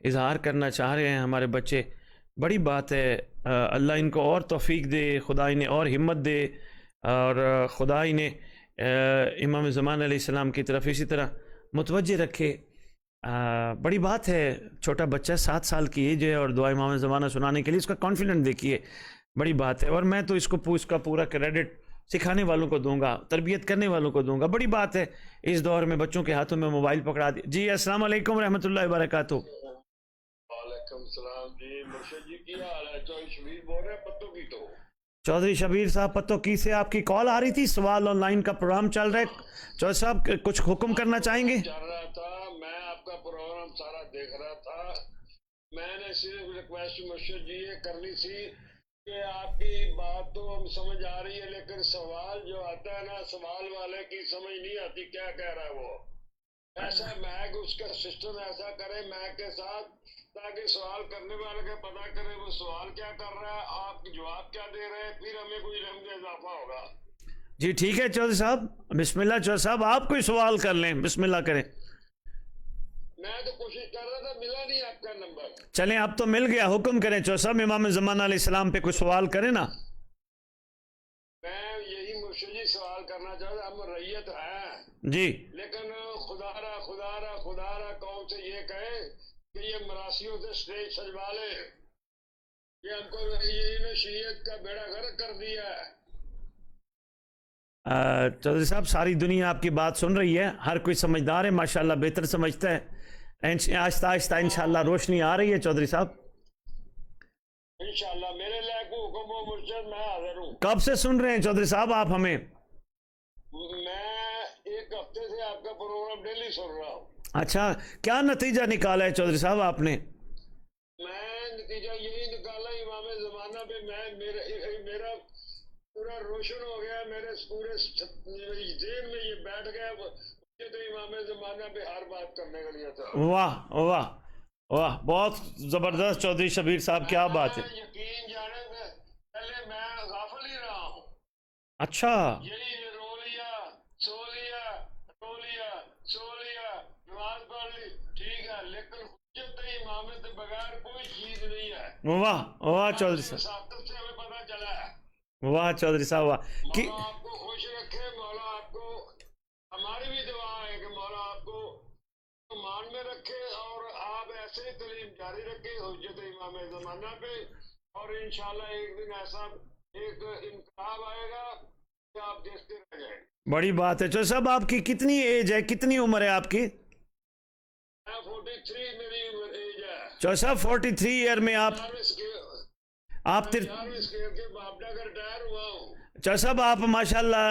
اظہار کرنا چاہ رہے ہیں ہمارے بچے، بڑی بات ہے۔ اللہ ان کو اور توفیق دے، خدا انہیں اور ہمت دے، اور خدا انہیں امام زمان علیہ السلام کی طرف اسی طرح متوجہ رکھے۔ بڑی بات ہے، چھوٹا بچہ 7 سال کی ایج ہے اور دعا امام زمانہ سنانے کے لیے اس کا کانفیڈنٹ دیکھیے، بڑی بات ہے۔ اور میں تو اس کا پورا کریڈٹ سکھانے والوں کو دوں گا، تربیت کرنے والوں کو دوں گا۔ بڑی بات ہے اس دور میں بچوں کے ہاتھوں میں موبائل پکڑا دی۔ جی السلام علیکم رحمۃ اللہ وبرکاتہ۔ وعلیکم السلام جی، مرشد جی کی حال ہے؟ چوہدری شبیر بول رہے ہیں پتوں کی تو۔ چودھری شبیر صاحب پتو کی سے آپ کی کال آ رہی تھی، سوال آن لائن کا پروگرام چل رہا ہے، چودھری صاحب کچھ حکم کرنا چاہیں گے؟ چل رہا تھا، میں آپ کا پروگرام سارا دیکھ رہا تھا۔ میں نے صرف ریکویسٹ مرشد جی یہ کرنی تھی کہ آپ کی بات تو ہم سمجھ آ رہی ہے، لیکن سوال جو آتا ہے نا، سوال والے کی سمجھ نہیں آتی کیا کہہ رہا ہے وہ۔ ایسا میک اس کا سسٹم ایسا کرے میک کے ساتھ، تاکہ سوال کرنے والے کا پتہ کرے وہ سوال کیا کر رہا ہے، آپ جواب کیا دے رہے ہیں، پھر ہمیں کوئی رحم کا اضافہ ہوگا۔ جی ٹھیک ہے چودھری صاحب، بسم اللہ۔ چودھری صاحب آپ کوئی سوال کر لیں، بسم اللہ کریں۔ میں تو کوشش کر رہا تھا، ملا نہیں آپ کا نمبر۔ چلیں اب تو مل گیا، حکم کریں چودھری صاحب، امام زمانہ علیہ السلام پہ کوئی سوال کریں نا۔ میں یہی مرشد جی سوال کرنا چاہتا، ہم ریت ہیں جی لیکن خدا را قوم سے یہ کہے کہ یہ مراسیوں سے سٹیج سجوا لے، یہ ہم کو یہ شریعت کا بیڑا غرق کر دیا ہے۔ چودھری صاحب ساری دنیا آپ کی بات سن رہی ہے، ہر کوئی سمجھدار ہے ماشاءاللہ، بہتر سمجھتا ہے، آہستہ آہستہ انشاءاللہ روشنی آ رہی ہے چودھری صاحب۔ انشاءاللہ میرے لائق حکم و مرشد، میں حاضر ہوں۔ کب سے سن رہے ہیں چودھری صاحب آپ ہمیں؟ میں 1 ہفتے سے آپ کا پروگرام ڈیلی سن رہا ہوں۔ اچھا، کیا نتیجہ نکالا ہے چودھری صاحب آپ نے؟ میں نتیجہ یہی نکالا، امام زمانہ پہ میرا پورا روشن ہو گیا، میرے پورے ذہن میں یہ بیٹھ گیا، مجھے تو امام زمانہ پہ ہر بات کرنے کا لیے تھا۔ واہ واہ واہ، بہت زبردست چودھری شبیر صاحب، کیا بات ہے۔ یقین جانے سے پہلے میں غافل ہی رہا ہوں، اچھا یہی رو لیا سو لیا، رو لیا سو لیا، نماز پڑھ لی، ٹھیک ہے، لیکن حجت امام سے بغیر کوئی چیز نہیں ہے۔ واہ واہ چودھری صاحب، ساقت سے ہمیں پتہ چلا ہے۔ واہ چودھری صاحب واہ۔ مولا آپ کو خوش رکھے، مولا آپ کو، ہماری بھی دعا ہے کہ مولا آپ کو مان میں رکھے اور آپ ایسے ہی تعلیم جاری رکھے حجت امام زمانہ پہ، اور انشاءاللہ ایک دن ایسا ایک انقلاب آئے گا کہ آپ دیکھتے رہ جائیں گے۔ بڑی بات ہے چودھری صاحب، آپ کی کتنی ایج ہے، کتنی عمر ہے آپ کی؟ 43 میری ایج ہے۔ چودھری صاحب 43 ایئر میں آپ کے باپڈا کا ریٹائر ہوا ہوں۔ چودھری صاحب آپ ماشاءاللہ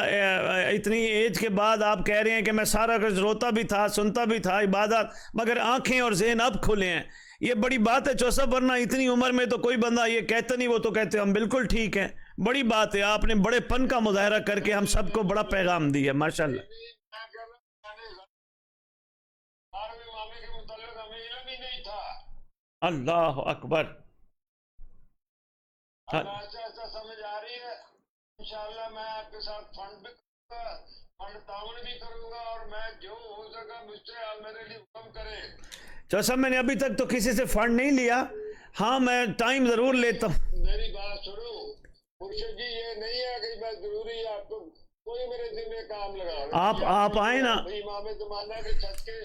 اتنی ایج کے بعد آپ کہہ رہے ہیں کہ میں سارا کچھ روتا بھی تھا، سنتا بھی تھا، عبادت، مگر آنکھیں اور ذہن اب کھلے ہیں، یہ بڑی بات ہے چودھری صاحب، ورنہ اتنی عمر میں تو کوئی بندہ یہ کہتا نہیں، وہ تو کہتے ہم بالکل ٹھیک ہیں۔ بڑی بات ہے، آپ نے بڑے پن کا مظاہرہ کر کے ہم سب کو بڑا پیغام دیا، ماشاءاللہ۔ امامے کے متعلق ہمیں علم ہی نہیں تھا۔ اللہ اکبر۔ ایسا ایسا سمجھ آ رہی ہے، انشاءاللہ میں آپ کے ساتھ فنڈ بھی کروں گا، فنڈ تعاون بھی کروں گا، اور میں جو ہو سکا مجھ سے آپ میرے لیے حکم کرے۔ چودھری صاحب میں نے ابھی تک تو کسی سے فنڈ نہیں لیا، ہاں میں ٹائم ضرور لیتا ہوں۔ میری بات سنو مرشد جی، یہ نہیں ہے کہ بس ضروری ہے آپ کو کوئی میرے ذمہ کام لگا، آپ آئیں نا، امام زمانہ کے چھت کے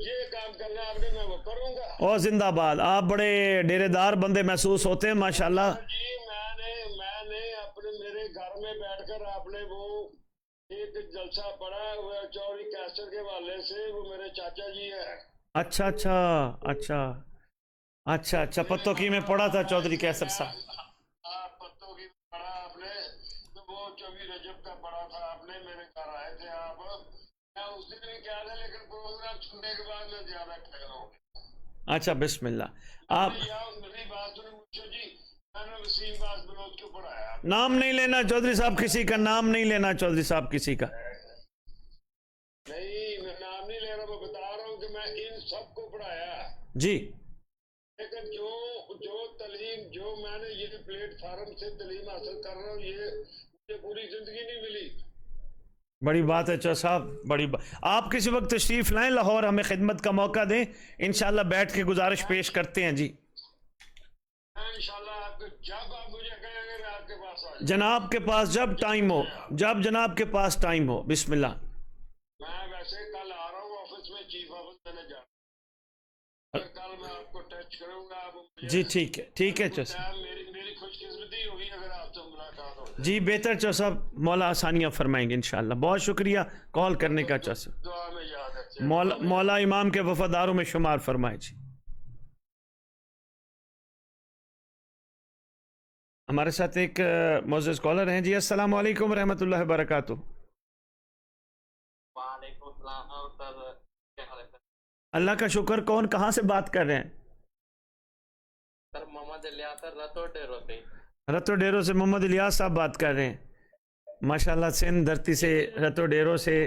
یہ کام کرنا آپ نے، میں وہ کروں گا۔ اور زندہ باد، آپ بڑے ڈیرے دار بندے محسوس ہوتے ہیں ماشاءاللہ۔ جی میں نے اپنے میرے گھر میں بیٹھ کر آپ نے وہ ایک جلسہ پڑھا ہوا چوری کیسر کے حوالے سے، وہ میرے چاچا جی ہے۔ اچھا اچھا اچھا اچھا اچھا، پتوں کی میں پڑھا تھا چودھری کیسر صاحب۔ پتوں کی پڑھا آپ نے، تو وہ 24 رجب کا پڑھا تھا آپ نے، میرے گھر آئے تھے آپ، میں اس دن بھی کیا تھا، لیکن پروگرام سننے کے بعد میں زیادہ ٹھہرا ہوں۔ اچھا بسم اللہ۔ آپ میری بات سنیں مرشد جی، میں نے وسیم باز بلوچ کو پڑھایا۔ نام نہیں لینا چودھری صاحب، کسی کا نام نہیں لینا چودھری صاحب، کسی کا نہیں، میں نام نہیں لے رہا، میں بتا رہا ہوں کہ میں ان سب کو پڑھایا، جی، لیکن جو تعلیم جو میں نے یہ پلیٹ فارم سے تعلیم حاصل کر رہا ہوں، یہ مجھے پوری زندگی نہیں ملی۔ بڑی بات ہے چا صاحب، بڑی بات. آپ کسی وقت تشریف لائیں لاہور، ہمیں خدمت کا موقع دیں، انشاءاللہ بیٹھ کے گزارش پیش کرتے ہیں. جی انشاءاللہ آپ کو جب آپ مجھے کہیں گے میں آپ کے پاس آ جاؤں. جناب کے پاس جب ٹائم ہو، جب جناب کے پاس ٹائم ہو، بسم اللہ. میں ویسے کل آ رہا ہوں آفس میں، چیف آفس میں جا رہا ہوں، کل میں آپ کو ٹچ کروں گا. آپ مجھے جی ٹھیک ہے، ٹھیک ہے چا صاحب. میری خوش قسمتی ہوگی اگر آپ سے ملاقات ہو جائے. جی بہتر چا صاحب، مولا آسانیاں فرمائیں گے انشاءاللہ. بہت شکریہ کال کرنے کا چا صاحب. دعا میں یاد رکھیں. مولا امام کے وفاداروں میں شمار فرمائے. جی ہمارے ساتھ ایک معزز کالر ہیں. جی السلام علیکم ورحمۃ اللہ وبرکاتہ. وعلیکم السلام سر، کیا حال ہے سر؟ اللہ کا شکر. کون کہاں سے بات کر رہے ہیں؟ سر محمد الیاس سر، رتو ڈیرو سے. رتو ڈیرو سے محمد الیاس صاحب بات کر رہے ہیں. ماشاءاللہ سندھ دھرتی سے، رتو ڈیرو سے،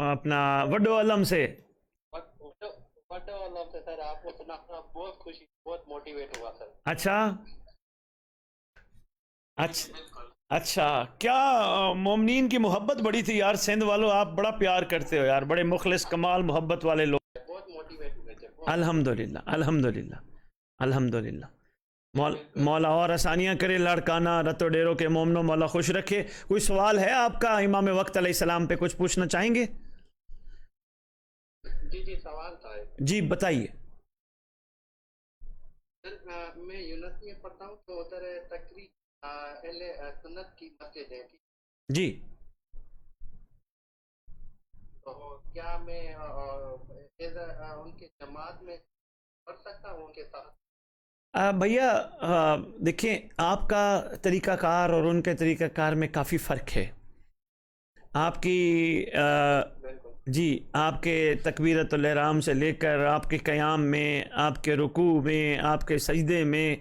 اپنا وڈو علم سے. بڑے والا سے سر، آپ کو سنا بہت خوشی، بہت موٹیویٹ ہوا سر. اچھا بالکل. اچھا، کیا مومنین کی محبت بڑی تھی یار سندھ والوں. آپ بڑا پیار کرتے ہو یار، بڑے مخلص کمال محبت والے لوگ. بہت موٹیویٹ ہوئے تھے. الحمدللہ الحمدللہ الحمدللہ. مولا اور آسانیاں کرے لاڑکانہ رتو ڈیرو کے مومنوں، مولا خوش رکھے. کوئی سوال ہے آپ کا امام وقت علیہ السلام پہ؟ کچھ پوچھنا چاہیں گے؟ جی سوال تھا. جی بتائیے. سر میں یونیورسٹی میں پڑھتا ہوں تو ادھر تقریب اہل سنت کی مسجد ہے. جی تو کیا میں ان کے جماعت میں پڑھ سکتا ہوں ان کے ساتھ؟ بھیا دیکھیں، آپ کا طریقہ کار اور ان کے طریقہ کار میں کافی فرق ہے. آپ کی جی آپ کے تکبیرۃ الاحرام سے لے کر آپ کے قیام میں، آپ کے رکوع میں، آپ کے سجدے میں،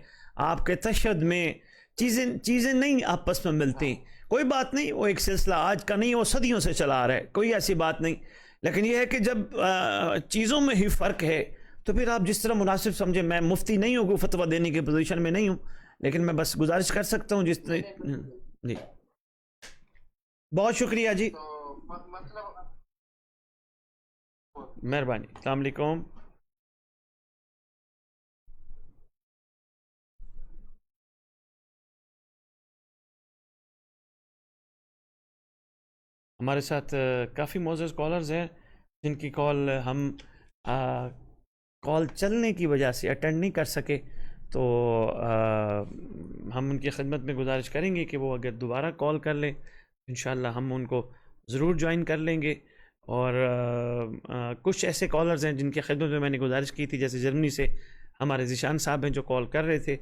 آپ کے تشہد میں چیزیں نہیں آپس میں ملتی. کوئی بات نہیں، وہ ایک سلسلہ آج کا نہیں، وہ صدیوں سے چلا آ رہا ہے، کوئی ایسی بات نہیں. لیکن یہ ہے کہ جب چیزوں میں ہی فرق ہے تو پھر آپ جس طرح مناسب سمجھیں. میں مفتی نہیں ہوں، کوئی فتویٰ دینے کی پوزیشن میں نہیں ہوں، لیکن میں بس گزارش کر سکتا ہوں جس طرح. جی بہت شکریہ. جی مہربانی. السلام علیکم. ہمارے ساتھ کافی معزز کالرز ہیں جن کی کال ہم کال چلنے کی وجہ سے اٹینڈ نہیں کر سکے، تو ہم ان کی خدمت میں گزارش کریں گے کہ وہ اگر دوبارہ کال کر لیں انشاءاللہ ہم ان کو ضرور جوائن کر لیں گے. اور کچھ ایسے کالرز ہیں جن کی خدمت میں نے گزارش کی تھی، جیسے جرمنی سے ہمارے ذیشان صاحب ہیں جو کال کر رہے تھے،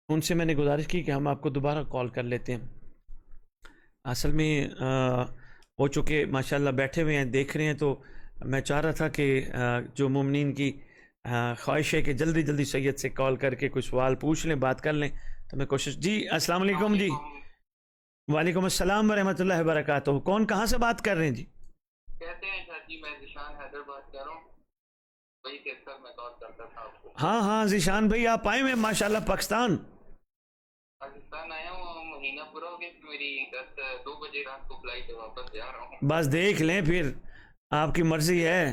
ان سے میں نے گزارش کی کہ ہم آپ کو دوبارہ کال کر لیتے ہیں. اصل میں ہو چکے ماشاءاللہ بیٹھے ہوئے ہیں، دیکھ رہے ہیں، تو میں چاہ رہا تھا کہ جو مومنین کی خواہش ہے کہ جلدی جلدی سید سے کال کر کے کچھ سوال پوچھ لیں، بات کر لیں، تو میں کوشش. جی السلام علیکم. جی وعلیکم السلام ورحمۃ اللہ وبرکاتہ. کون کہاں سے بات کر رہے ہیں؟ جی کہتے ہیں سر جی میں ذیشان حیدر بات کر رہا ہوں، وہی کہ سر میں کال کرتا تھا آپ کو. ہاں ذیشان بھائی آپ آئے ہوئے ماشاءاللہ پاکستان آیا ہوں، مہینہ پورا ہو گیا، میری 2 بجے رات کو فلائٹ ہے، واپس جا رہا ہوں. بس دیکھ لیں، پھر آپ کی مرضی ہے.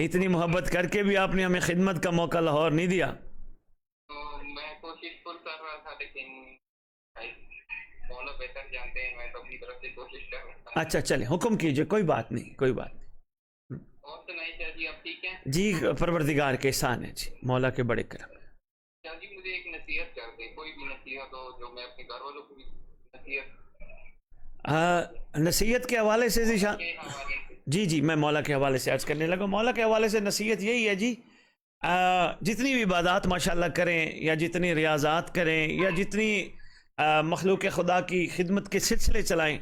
اتنی محبت کر کے بھی آپ نے ہمیں خدمت کا موقع لاہور نہیں دیا. تو میں کوشش فل کر رہا تھا، لیکن مولا بہتر جانتے ہیں، میں تو اپنی طرف سے کوشش کر رہا تھا. اچھا چلیں، حکم کیجئے. کوئی بات نہیں، کوئی بات نہیں. اور سنائیں سر جی، آپ ٹھیک ہیں؟ جی پروردگار کے احسان ہے. جی مولا کے بڑے کرم. سر جی مجھے ایک نصیحت کر دیں، کوئی بھی نصیحت ہو، جو میں اپنے گھر والوں کو بھی نصیحت کے حوالے سے ذیشان کے حوالے سے. جی میں مولا کے حوالے سے عرض کرنے لگا. مولا کے حوالے سے نصیحت یہی ہے جی، جتنی بھی عبادات ماشاءاللہ کریں، یا جتنی ریاضات کریں، یا جتنی مخلوق خدا کی خدمت کے سلسلے چلائیں،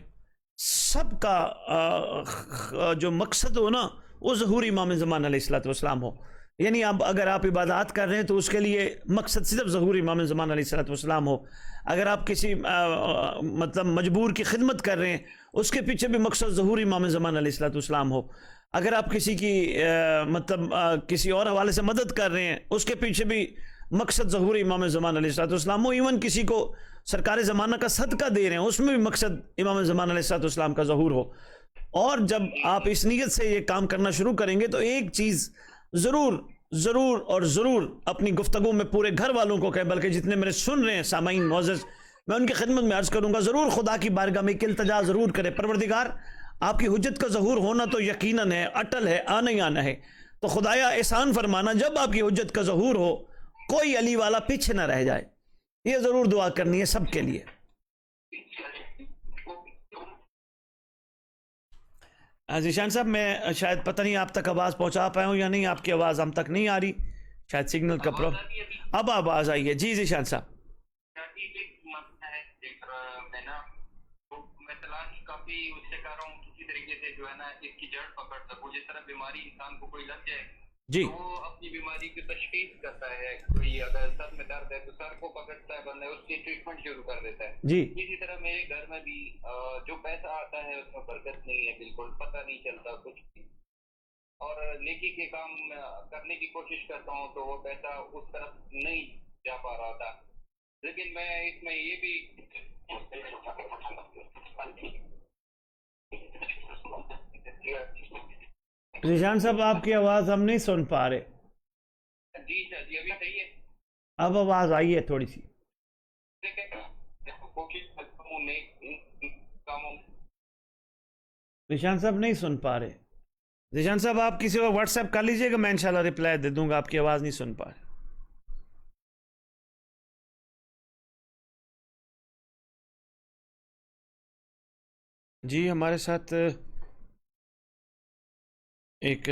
سب کا جو مقصد ہو نا وہ ظہور امام زمان علیہ السلام ہو. یعنی اب اگر آپ عبادات کر رہے ہیں تو اس کے لیے مقصد صرف ظہور امام زمان علیہ السلام ہو. اگر آپ کسی مطلب مجبور کی خدمت کر رہے ہیں، اس کے پیچھے بھی مقصد ظہور امام زمان علیہ السلام ہو. اگر آپ کسی کی مطلب کسی اور حوالے سے مدد کر رہے ہیں، اس کے پیچھے بھی مقصد ظہور امام زمان علیہ السلام ہو. ایون کسی کو سرکار زمانہ کا صدقہ دے رہے ہیں اس میں بھی مقصد امام زمان علیہ السلام کا ظہور ہو. اور جب آپ اس نیت سے یہ کام کرنا شروع کریں گے تو ایک چیز ضرور اور ضرور اپنی گفتگو میں پورے گھر والوں کو کہیں، بلکہ جتنے میرے سن رہے ہیں سامعین معزز، میں ان کی خدمت میں عرض کروں گا، ضرور خدا کی بارگاہ میں ایک التجا ضرور کرے، پروردگار آپ کی حجت کا ظہور ہونا تو یقیناً ہے، اٹل ہے، آنا ہی آنا ہے، تو خدایا احسان فرمانا جب آپ کی حجت کا ظہور ہو کوئی علی والا پیچھے نہ رہ جائے. یہ ضرور دعا کرنی ہے سب کے لیے. ذیشان صاحب میں شاید پتہ نہیں آپ تک آواز پہنچا پایا ہوں یا نہیں، آپ کی آواز ہم تک نہیں آ رہی، شاید سگنل کا پرابلم. اب آواز آئی ہے. جی ذیشان صاحب. کافی اس سے کہہ رہا ہوں کسی طریقے سے جو ہے نا اس کی جڑ پکڑ سکوں. جس طرح بیماری انسان کو کوئی لگ جائے جی تو وہ اپنی بیماری کی تشخیص کرتا ہے. کوئی اگر سر میں درد ہے تو سر کو پکڑتا ہے بندہ، اس کی ٹریٹمنٹ شروع کر دیتا ہے. جی اسی طرح میرے گھر میں بھی جو پیسہ آتا ہے اس میں برکت نہیں ہے، بالکل پتہ نہیں چلتا کچھ بھی. اور نیکی کے کام کرنے کی کوشش کرتا ہوں تو وہ پیسہ اس طرف نہیں جا پا رہا تھا. لیکن میں اس میں یہ بھی ذیشان صاحب آپ کی آواز ہم نہیں سن پا رہے. جی سر جی ابھی صحیح ہے. اب آواز آئی ہے تھوڑی سی. ذیشان صاحب نہیں سن پا رہے. ذیشان صاحب آپ کسی کو واٹس ایپ کر لیجئے گا، میں انشاءاللہ رپلائی دے دوں گا. آپ کی آواز نہیں سن پا رہے. جی ہمارے ساتھ ایک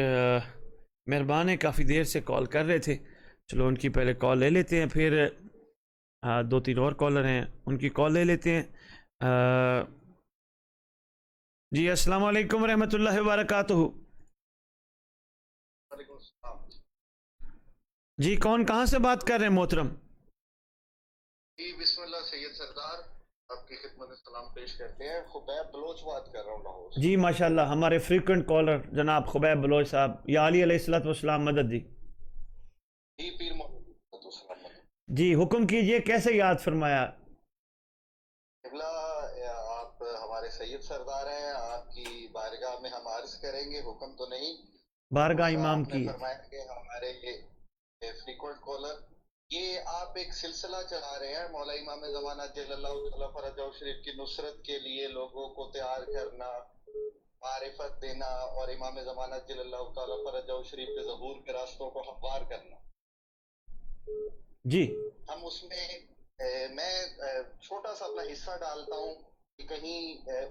مہربان ہے، کافی دیر سے کال کر رہے تھے، چلو ان کی پہلے کال لے لیتے ہیں، پھر دو تین اور کالر ہیں ان کی کال لے لیتے ہیں. جی السلام علیکم ورحمۃ اللہ وبرکاتہ. وعلیکم السلام. جی کون کہاں سے بات کر رہے ہیں محترم؟ جی بسم اللہ، سید سردار آپ کی خدمت میں سلام پیش کرتے ہیں. خبیب بلوچ بات کر رہا ہوں لاہور سے. جی ماشاءاللہ ہمارے فریکوینٹ کالر جناب خبیب بلوچ صاحب، یا علی علیہ السلام مدد. جی جی پیر محمد السلام. جی حکم کیجئے، کیسے یاد فرمایا؟ قبلہ آپ ہمارے سید سردار ہیں، آپ کی بارگاہ میں ہم عرض کریں گے، حکم تو نہیں، بارگاہ امام آپ نے کی. فرمایا کہ ہمارے فریکوینٹ کالر یہ آپ ایک سلسلہ چلا رہے ہیں مولا امام زمانہ جل اللہ تعالیٰ فرجہ شریف کی نصرت کے لیے لوگوں کو تیار کرنا، معرفت دینا اور امام زمانہ جل اللہ تعالیٰ فرجہ شریف کے ظہور کے راستوں کو ہموار کرنا. جی ہم اس میں میں چھوٹا سا اپنا حصہ ڈالتا ہوں کہ کہیں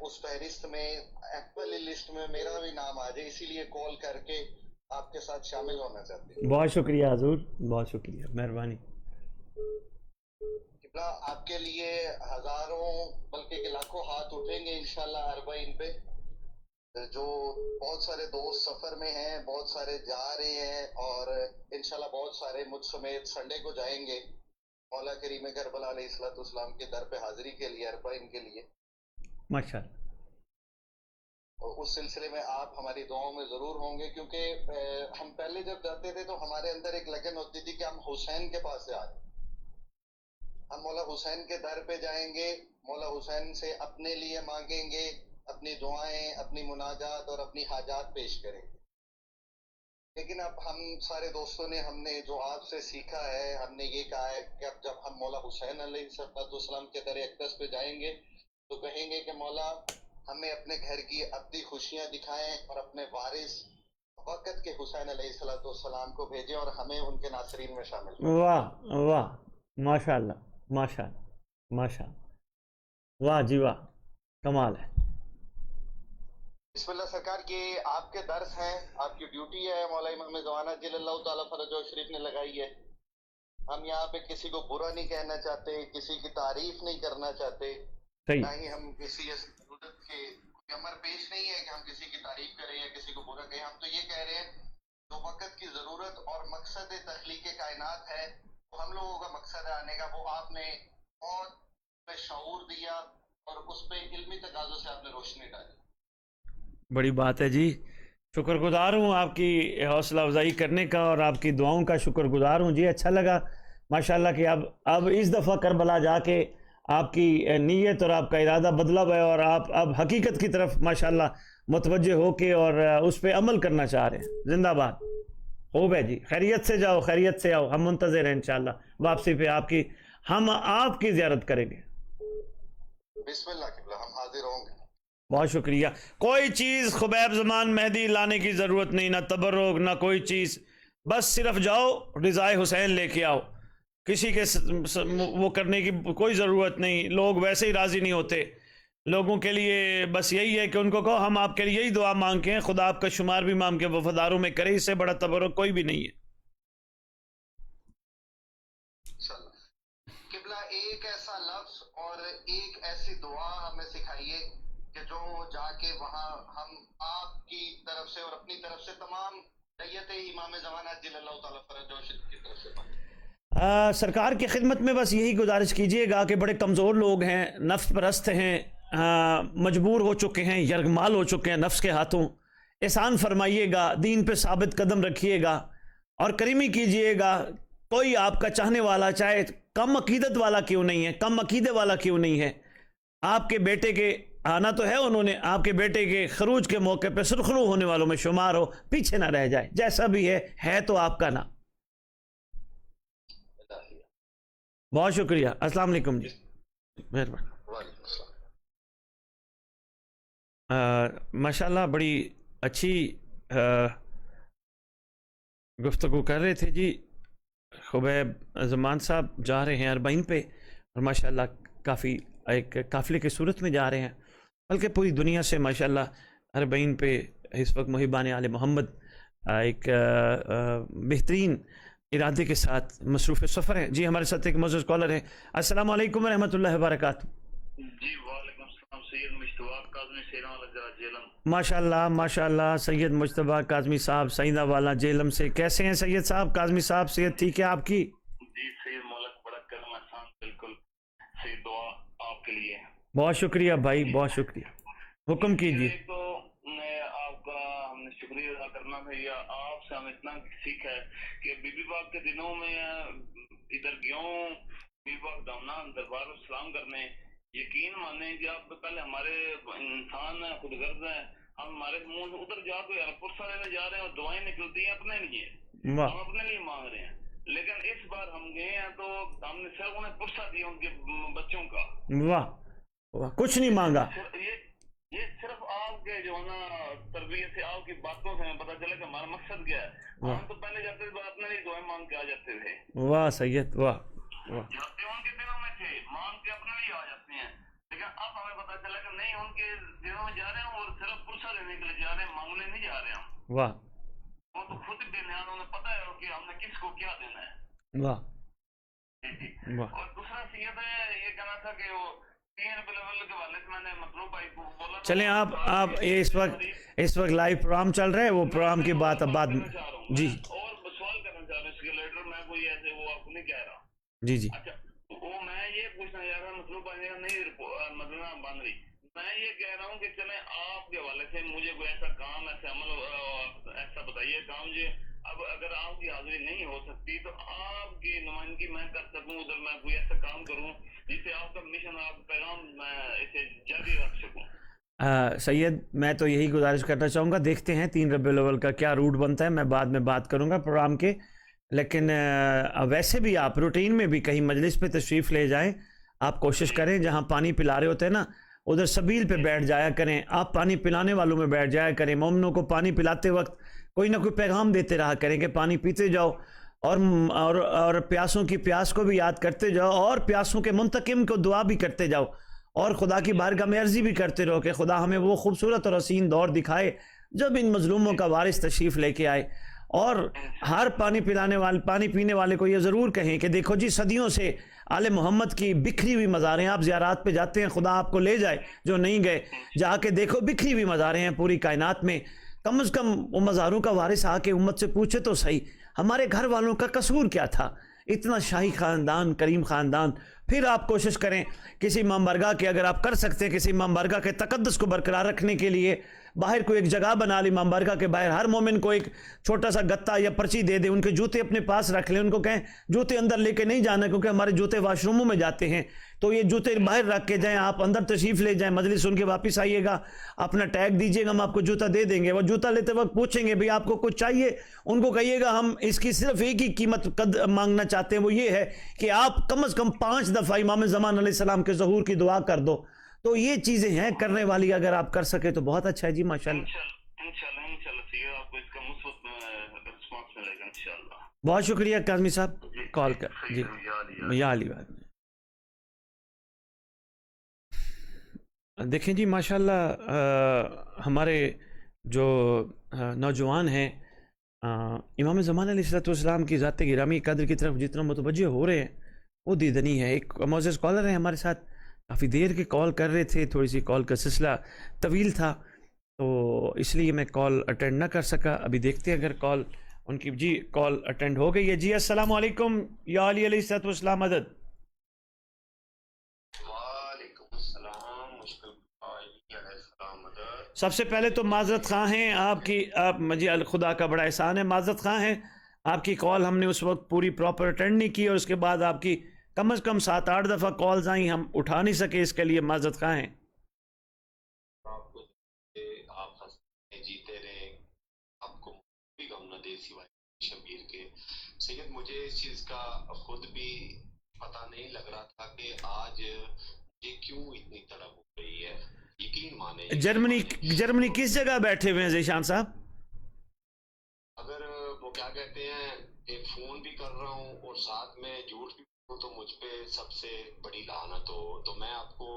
اس فہرست میں ایپل لسٹ میں میرا بھی نام آ جائے، اسی لیے کال کر کے آپ کے ساتھ شامل ہونا چاہتے ہیں. بہت شکریہ حضور، بہت شکریہ، مہربانی. آپ کے لیے ہزاروں بلکہ لاکھوں ہاتھ اٹھیں گے انشاءاللہ اربعین پہ. جو بہت سارے دوست سفر میں ہیں، بہت سارے جا رہے ہیں اور انشاءاللہ بہت سارے مجھ سمیت سنڈے کو جائیں گے مولا کریم کربلا علیہ السلام کے در پہ حاضری کے لیے، اربعین کے لیے ماشاءاللہ. اور اس سلسلے میں آپ ہماری دعاؤں میں ضرور ہوں گے، کیونکہ ہم پہلے جب جاتے تھے تو ہمارے اندر ایک لگن ہوتی تھی کہ ہم حسین کے پاس سے آئیں، ہم مولا حسین کے در پہ جائیں گے، مولا حسین سے اپنے لیے مانگیں گے، اپنی دعائیں، اپنی مناجات اور اپنی حاجات پیش کریں گے. لیکن اب ہم سارے دوستوں نے ہم نے جو آپ سے سیکھا ہے، ہم نے یہ کہا ہے کہ اب جب ہم مولا حسین علیہ السلام کے در اقدس پہ جائیں گے تو کہیں گے کہ مولا ہمیں اپنے گھر کی ابدی خوشیاں دکھائیں اور اپنے وارث وقت کے حسین علیہ السلام کو بھیجیں اور ہمیں ان کے ناصرین میں شامل کریں. واہ واہ، ماشاءاللہ ماشاءاللہ ماشاءاللہ، واہ جی واہ، کمال ہے. بسم اللہ سرکار، یہ آپ کے درس ہیں، آپ کی ڈیوٹی ہے، مولا امام زمانہ جل اللہ تعالیٰ فرجہ شریف نے لگائی ہے. ہم یہاں پہ کسی کو برا نہیں کہنا چاہتے، کسی کی تعریف نہیں کرنا چاہتے، نہ ہی ہم کسی ضرورت کے امر پیش نہیں ہے کہ ہم کسی کی تعریف کریں یا کسی کو برا کہیں. ہم تو یہ کہہ رہے ہیں جو وقت کی ضرورت اور مقصد تخلیق کائنات ہے، وہ ہم لوگوں کا مقصد ہے آنے کا، وہ آپ نے بہت پہ شعور دیا اور اس پہ علمی تقاضوں سے آپ نے روشنی ڈالی. بڑی بات ہے جی، شکر گزار ہوں آپ کی حوصلہ افزائی کرنے کا اور آپ کی دعاؤں کا شکر گزار ہوں. جی اچھا لگا ماشاءاللہ کہ اب اس دفعہ کربلا جا کے آپ کی نیت اور آپ کا ارادہ بدلا ہے اور آپ اب حقیقت کی طرف ماشاءاللہ متوجہ ہو کے اور اس پہ عمل کرنا چاہ رہے ہیں. زندہ باد. خوب ہے جی, خیریت سے جاؤ, خیریت سے آؤ, ہم منتظر ہیں انشاءاللہ واپسی پہ ہم آپ کی زیارت کریں گے. بسم اللہ قبلہ, ہم حاضر ہوں گے. بہت شکریہ. کوئی چیز خبیب زمان مہدی لانے کی ضرورت نہیں, نہ تبرک نہ کوئی چیز, بس صرف جاؤ رضائے حسین لے کے آؤ. کسی کے وہ کرنے کی کوئی ضرورت نہیں, لوگ ویسے ہی راضی نہیں ہوتے. لوگوں کے لیے بس یہی ہے کہ ان کو کہو ہم آپ کے لیے یہی دعا مانگتے ہیں, خدا آپ کا شمار بھی مام کے وفاداروں میں کرے, اس سے بڑا تبرک کوئی بھی نہیں ہے. قبلہ ایک ایسا لفظ اور ایک ایسی دعا ہمیں سکھائیے کہ جو جا کے وہاں ہم آپ کی طرف سے اور اپنی طرف سے تمام ریت امام زمانہ جل اللہ تعالیٰ فرج و شد کی طرف سے پڑھیں. سرکار کی خدمت میں بس یہی گزارش کیجئے گا کہ بڑے کمزور لوگ ہیں, نفس پرست ہیں, مجبور ہو چکے ہیں, یرغمال ہو چکے ہیں نفس کے ہاتھوں. احسان فرمائیے گا, دین پہ ثابت قدم رکھیے گا اور کریمی کیجئے گا. کوئی آپ کا چاہنے والا, چاہے کم عقیدت والا کیوں نہیں ہے, کم عقیدے والا کیوں نہیں ہے, آپ کے بیٹے کے آنا تو ہے, انہوں نے آپ کے بیٹے کے خروج کے موقع پہ سرخرو ہونے والوں میں شمار ہو, پیچھے نہ رہ جائے. جیسا بھی ہے تو آپ کا نا. بہت شکریہ. السلام علیکم جی, مہربانی. وعلیکم السلام. ماشاءاللہ بڑی اچھی گفتگو کر رہے تھے جی. خبیب زمان صاحب جا رہے ہیں اربعین پہ اور ماشاءاللہ کافی ایک قافلے کی صورت میں جا رہے ہیں, بلکہ پوری دنیا سے ماشاءاللہ اربعین پہ اس وقت محبان آل محمد ایک بہترین ارادے کے ساتھ مصروف سفر ہے. جی ہمارے ساتھ ایک معزز کالر ہے. السلام علیکم ورحمۃ اللہ وبرکاتہ. جی وعلیکم السلام. سید مشتبہ کاظمی سینا والا جیلم. ماشاءاللہ ماشاءاللہ سید مجتبیٰ کاظمی صاحب سینا والا جیلم سے. کیسے ہیں سید صاحب, کاظمی صاحب, صحت ٹھیک ہے آپ کی؟ جی سید مولک بڑا کرم احسان, بالکل سید دعا آپ کے لیے. بہت شکریہ بھائی, بہت شکریہ. حکم کیجیے. تو آپ کا ہم نے شکریہ ادا کرنا ہے, یا آپ سے ہم اتنا سیکھا ہے کہ بی بی پاک کے دنوں میں ادھر گیا ہوں, بی بی پاک دامنا دربار میں سلام کرنے. یقین مانیں کہ آپ پہلے ہمارے انسان ہیں, خود غرض ہیں, ہم ہمارے منہ ادھر جا کے پرسہ لینے جا رہے ہیں اور دعائیں نکلتی ہیں اپنے لیے, ہم اپنے لیے مانگ رہے ہیں. لیکن اس بار ہم گئے ہیں تو ہم نے صرف انہیں پرسہ دیا ان کے بچوں کا. واہ, کچھ نہیں مانگا. یہ صرف آپ کے جو ہے نا تربیت سے, آپ کی باتوں سے ہمیں پتہ چلا کہ ہمارا مقصد کیا ہے. ہم تو پہلے جاتے تھے اپنے لیے دعائیں مانگ کے آ جاتے تھے. واہ سید, واہ جاتے ان کے دنوں میں تھے, مانگ کے اپنے لیے آ جاتے ہیں. لیکن اب ہمیں پتہ چلا کہ نہیں, ان کے دنوں میں جا رہے ہیں اور صرف پرسہ لینے کے لیے جا رہے ہیں, مانگنے نہیں جا رہے ہیں. واہ, وہ تو خود بے نیاز, انہیں پتہ ہے کہ ہم نے کس کو کیا دینا ہے. واہ. اور دوسرا سید ہے, یہ کہنا تھا کہ وہ 3 ربیع الاول کے والد میں نے مطلوب بھائی کو بولا. چلیں آپ اس وقت لائیو پروگرام چل رہا ہے, وہ پروگرام کی بات اب بعد میں. جی اور سوال کرنا چاہ رہا ہوں اس کے لیٹر, میں کوئی ایسے وہ آپ کو نہیں کہہ رہا. جی جی. اچھا, وہ میں یہ پوچھنا چاہ رہا ہوں, مطلوب بھائی نہیں مطلب بن رہی, میں یہ کہہ رہا ہوں کہ چلیں آپ کے حوالے سے مجھے کوئی ایسا کام, ایسا عمل ایسا بتائیے کام جو اب اگر آپ کی حاضری نہیں ہو سکتی تو آپ کی نمائندگی میں کر سکوں, ادھر میں کوئی ایسا کام کروں جس سے آپ کا مشن, آپ کا پیغام میں اسے جاری رکھ سکوں. سید میں تو یہی گزارش کرنا چاہوں گا, دیکھتے ہیں 3 ربیع الاول کا کیا روٹ بنتا ہے, میں بعد میں بات کروں گا پروگرام کے. لیکن ویسے بھی آپ روٹین میں بھی کہیں مجلس پہ تشریف لے جائیں, آپ کوشش کریں جہاں پانی پلا رہے ہوتے ہیں نا ادھر سبیل پہ بیٹھ جایا کریں, آپ پانی پلانے والوں میں بیٹھ جایا کریں. مومنوں کو پانی پلاتے وقت کوئی نہ کوئی پیغام دیتے رہا کریں کہ پانی پیتے جاؤ, اور پیاسوں کی پیاس کو بھی یاد کرتے جاؤ, اور پیاسوں کے منتقم کو دعا بھی کرتے جاؤ, اور خدا کی بارگاہ میں عرضی بھی کرتے رہو کہ خدا ہمیں وہ خوبصورت اور حسین دور دکھائے جب ان مظلوموں کا وارث تشریف لے کے آئے. اور ہر پانی پینے والے کو یہ ضرور کہیں کہ دیکھو جی, صدیوں سے آل محمد کی بکھری ہوئی مزاریں, آپ زیارات پہ جاتے ہیں, خدا آپ کو لے جائے جو نہیں گئے, جا کے دیکھو بکھری ہوئی مزاریں ہیں پوری کائنات میں. کم از کم وہ مزاروں کا وارث آ کے امت سے پوچھے تو صحیح, ہمارے گھر والوں کا قصور کیا تھا, اتنا شاہی خاندان, کریم خاندان, پھر آپ کوشش کریں کسی امام بارگاہ کے، اگر آپ کر سکتے ہیں کسی امام بارگاہ کے تقدس کو برقرار رکھنے کے لیے باہر کوئی ایک جگہ بنا لی، امام بارگاہ کے باہر ہر مومن کو ایک چھوٹا سا گتا یا پرچی دے دیں، ان کے جوتے اپنے پاس رکھ لیں، ان کو کہیں جوتے اندر لے کے نہیں جانا کیونکہ ہمارے جوتے واش روموں میں جاتے ہیں، تو یہ جوتے باہر رکھ کے جائیں، آپ اندر تشریف لے جائیں، مجلس سن کے واپس آئیے گا، اپنا ٹیگ دیجیے گا، ہم آپ کو جوتا دے دیں گے۔ وہ جوتا لیتے وقت پوچھیں گے بھئی آپ کو کچھ چاہیے، ان کو کہیے گا ہم اس کی صرف ایک ہی قیمت مانگنا چاہتے ہیں، وہ یہ ہے کہ آپ کم از کم 5 دفعہ امام زمان علیہ السلام کے ظہور کی دعا کر دو۔ تو یہ چیزیں ہیں کرنے والی، اگر آپ کر سکے تو بہت اچھا ہے جی، ماشاءاللہ۔ انشاءاللہ سیگا آپ کو اس کا مثبت رسپانس ملے گا انشاءاللہ۔ بہت شکریہ کاظمی صاحب کال کر جی، یا علی بات۔ دیکھیں جی ماشاءاللہ ہمارے جو نوجوان ہیں امام زمان علیہ السلام کی ذات گرامی قدر کی طرف جتنا متوجہ ہو رہے ہیں وہ دیدنی ہے۔ ایک معزز کالر ہیں ہمارے ساتھ، کافی دیر کے کال کر رہے تھے، تھوڑی سی کال کا سلسلہ طویل تھا تو اس لیے میں کال اٹینڈ نہ کر سکا۔ ابھی دیکھتے ہیں اگر کال ان کی جی کال اٹینڈ ہو گئی ہے۔ جی السلام علیکم یا علی علیہ السلام مدد۔ وعلیکم السلام، مشکل علیہ السلام مدد۔ سب سے پہلے تو معذرت خواہ ہیں آپ کی، آپ مجھے خدا کا بڑا احسان ہے، معذرت خواہ ہیں آپ کی کال ہم نے اس وقت پوری پراپر اٹینڈ نہیں کی، اور اس کے بعد آپ کی کم از کم 7-8 دفعہ کالز آئیں، ہم اٹھا نہیں سکے، اس کے لیے معذرت خواہ ہیں۔ آپ ہنستے جیتے رہے، آپ کو بھی غم نہ دے سوائے شبیر کے۔ سید مجھے اس چیز کا خود بھی پتہ نہیں لگ رہا تھا کہ آج یہ کیوں اتنی طلب ہو رہی ہے۔ یقین مانے جرمنی کس جگہ بیٹھے ہوئے ہیں ذیشان صاحب؟ اگر وہ کیا کہتے ہیں کہ فون بھی کر رہا ہوں اور ساتھ میں جھوٹ بھی تو مجھ پہ سب سے بڑی لعنت ہو، تو میں آپ کو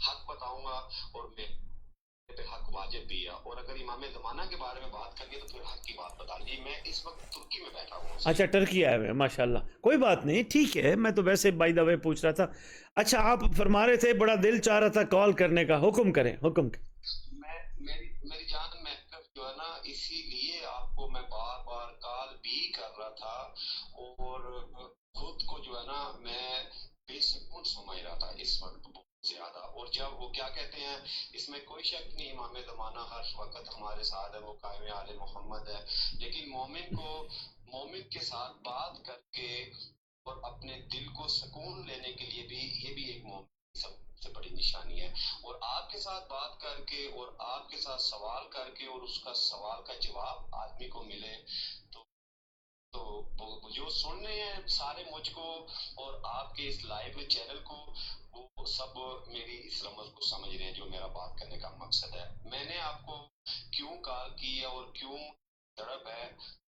حق بتاؤں گا اور میرے پہ حق واجب بھی ہے، اور اگر امام زمانہ کے بارے میں بات کریں تو پھر حق کی بات بتا لی۔ میں اس وقت ترکی میں بیٹھا ہوں۔ اچھا ٹرکی آئے ہوئے، ماشاءاللہ، کوئی بات نہیں، ٹھیک ہے، میں تو ویسے بائی دا وے پوچھ رہا تھا۔ اچھا آپ فرما رہے تھے بڑا دل چاہ رہا تھا کال کرنے کا، حکم کریں، حکم کریں۔ میری جان میں جو ہے نا اسی لیے آپ کو میں بار بار کال بھی کر رہا تھا، اور خود کو جو ہے نا میں بے سکون سمجھ رہا تھا اس وقت بہت زیادہ۔ اور جب وہ کیا کہتے ہیں، اس میں کوئی شک نہیں امام زمانہ ہر وقت ہمارے ساتھ ہے، وہ قائم آل محمد ہے، لیکن مومن کے ساتھ بات کر کے اور اپنے دل کو سکون لینے کے لیے بھی یہ بھی ایک مومن سب سے بڑی نشانی ہے۔ اور آپ کے ساتھ بات کر کے اور آپ کے ساتھ سوال کر کے اور اس کا سوال کا جواب آدمی کو ملے تو جو سن رہے ہیں سارے مجھ کو اور آپ کے اس لائیو چینل کو، وہ سب میری اس رمز کو سمجھ رہے ہیں جو میرا بات کرنے کا مقصد ہے۔ میں نے آپ کو کیوں کال کی ہے اور کیوں تڑپ ہے،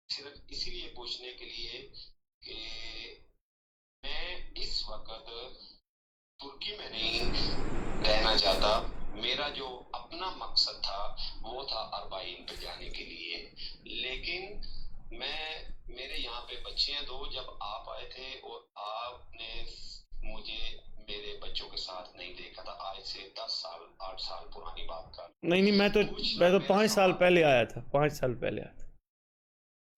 صرف اسی لیے پوچھنے کے لیے کہ میں اس وقت ترکی میں نہیں رہنا چاہتا۔ میرا جو اپنا مقصد تھا وہ تھا اربعین پہ جانے کے لیے، لیکن میرے یہاں پہ بچے ہیں 2، جب آپ آئے تھے اور آپ نے مجھے میرے بچوں کے ساتھ نہیں دیکھا تھا، آج سے 10 سال 8 سال پرانی بات کا نہیں میں تو 5 سال پہلے آیا تھا، 5 سال پہلے آیا تھا۔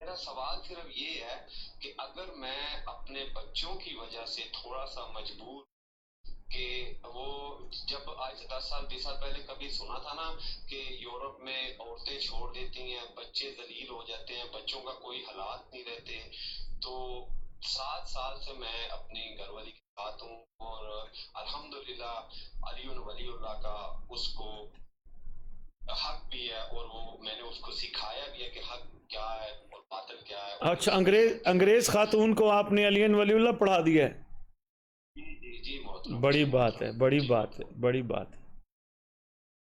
میرا سوال صرف یہ ہے کہ اگر میں اپنے بچوں کی وجہ سے تھوڑا سا مجبور، کہ وہ جب آج سے 10 سال 20 سال پہلے کبھی سنا تھا نا کہ یورپ میں عورتیں چھوڑ دیتی ہیں، بچے ذلیل ہو جاتے ہیں، بچوں کا کوئی حالات نہیں رہتے، تو 7 سال سے میں اپنی گھر والی کے ساتھ ہوں، اور الحمدللہ علی ولی اللہ کا اس کو حق بھی ہے، اور وہ میں نے اس کو سکھایا بھی ہے کہ حق کیا ہے اور باطل کیا ہے۔ اچھا انگریز خاتون کو آپ نے علی ولی اللہ پڑھا دیا ہے؟ جی محترم، بڑی بات ہے، بڑی بات ہے، بڑی بات ہے،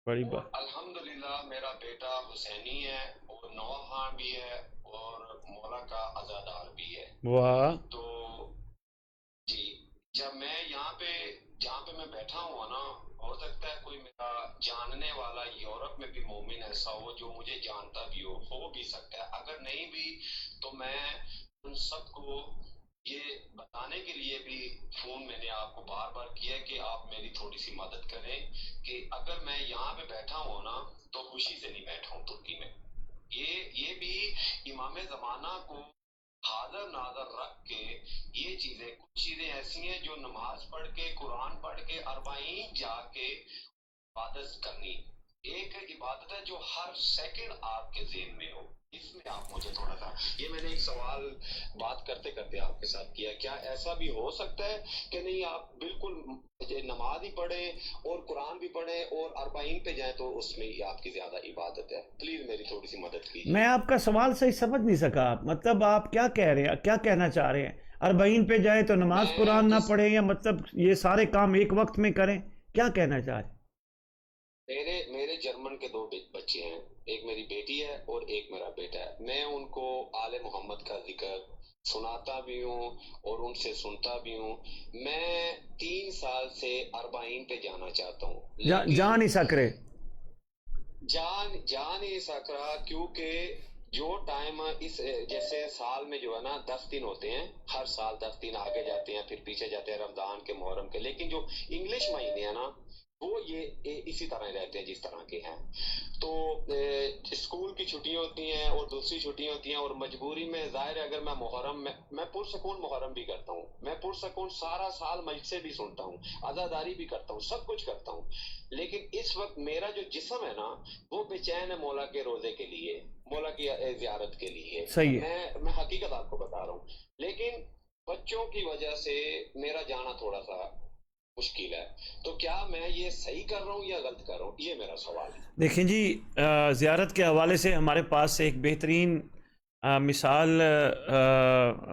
بڑی بات۔ الحمدللہ میرا بیٹا حسینی ہے اور نوحان بھی ہے اور مولا کا عزادار بھی ہے۔ واہ۔ تو جی جب میں یہاں پہ جہاں پہ میں بیٹھا ہوا نا، ہو سکتا ہے کوئی میرا جاننے والا یورپ میں بھی مومن ایسا ہو جو مجھے جانتا بھی ہو بھی سکتا ہے، اگر نہیں بھی تو میں ان سب کو یہ بتانے کے لیے بھی فون میں نے آپ کو بار بار کیا ہے کہ آپ میری تھوڑی سی مدد کریں، کہ اگر میں یہاں پہ بیٹھا ہوں نا تو خوشی سے نہیں بیٹھا ہوں ترکی میں۔ یہ بھی امام زمانہ کو حاضر ناظر رکھ کے یہ چیزیں، کچھ چیزیں ایسی ہیں جو نماز پڑھ کے، قرآن پڑھ کے، 40 جا کے عبادت کرنی، ایک عبادت ہے جو ہر سیکنڈ آپ کے ذہن میں ہو. اس میں آپ مجھے تھوڑا سا، یہ میں نے ایک سوال بات کرتے کرتے آپ کے ساتھ کیا، کیا ایسا بھی ہو سکتا ہے کہ نہیں آپ بالکل نماز ہی پڑھیں اور قرآن بھی پڑھیں اور 40 پہ جائیں تو اس میں ہی آپ کی زیادہ عبادت ہے؟ پلیز میری تھوڑی سی مدد کیجیے. میں آپ کا سوال صحیح سمجھ نہیں سکا. مطلب آپ کیا کہہ رہے ہیں، کیا کہنا چاہ رہے ہیں؟ 40 پہ جائیں تو نماز قرآن نہ پڑھیں، یا مطلب یہ سارے کام ایک وقت میں کریں؟ کیا کہنا چاہ رہے ہیں؟ میرے جرمن کے 2 بچے ہیں، ایک میری بیٹی ہے اور ایک میرا بیٹا ہے. میں ان کو آل محمد کا ذکر سناتا بھی ہوں اور ان سے سنتا بھی ہوں. میں 3 سال سے 40 پہ جانا چاہتا ہوں، جا نہیں سک رہے؟ جا نہیں سک رہا، کیونکہ جو ٹائم اس جیسے سال میں جو ہے نا 10 دن ہوتے ہیں، ہر سال 10 دن آگے جاتے ہیں، پھر پیچھے جاتے ہیں رمضان کے، محرم کے، لیکن جو انگلش مہینے ہیں نا وہ یہ اسی طرح رہتے ہیں جس طرح کے ہیں. تو اسکول کی چھٹیاں ہوتی ہیں اور دوسری چھٹیاں ہوتی ہیں، اور مجبوری میں ظاہر ہے اگر میں محرم میں پرسکون محرم بھی کرتا ہوں، میں پرسکون سارا سال مجلسیں بھی سنتا ہوں، عزاداری بھی کرتا ہوں، سب کچھ کرتا ہوں، لیکن اس وقت میرا جو جسم ہے نا وہ بے چین ہے مولا کے روزے کے لیے، مولا کی زیارت کے لیے. صحیح ہے. میں حقیقت آپ کو بتا رہا ہوں، لیکن بچوں کی وجہ سے میرا جانا تھوڑا سا مشکل ہے. تو کیا میں یہ صحیح کر رہا ہوں یا غلط کر رہا ہوں؟ یہ میرا سوال ہے. دیکھیں جی، زیارت کے حوالے سے ہمارے پاس ایک بہترین مثال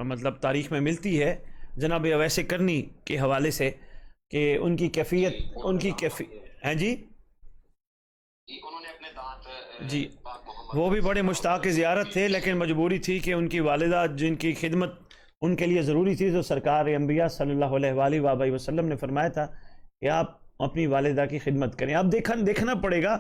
مطلب تاریخ میں ملتی ہے جناب اویس کرنی کے حوالے سے، کہ ان کی کیفیت ہیں جی انہوں نے اپنے دانت جی وہ بھی بڑے مشتاق زیارت تھے، لیکن مجبوری تھی کہ ان کی والدہ جن کی خدمت ان کے لیے ضروری تھی، تو سرکار انبیاء صلی اللہ علیہ وآلہ وسلم نے فرمایا تھا کہ آپ اپنی والدہ کی خدمت کریں. اب دیکھنا پڑے گا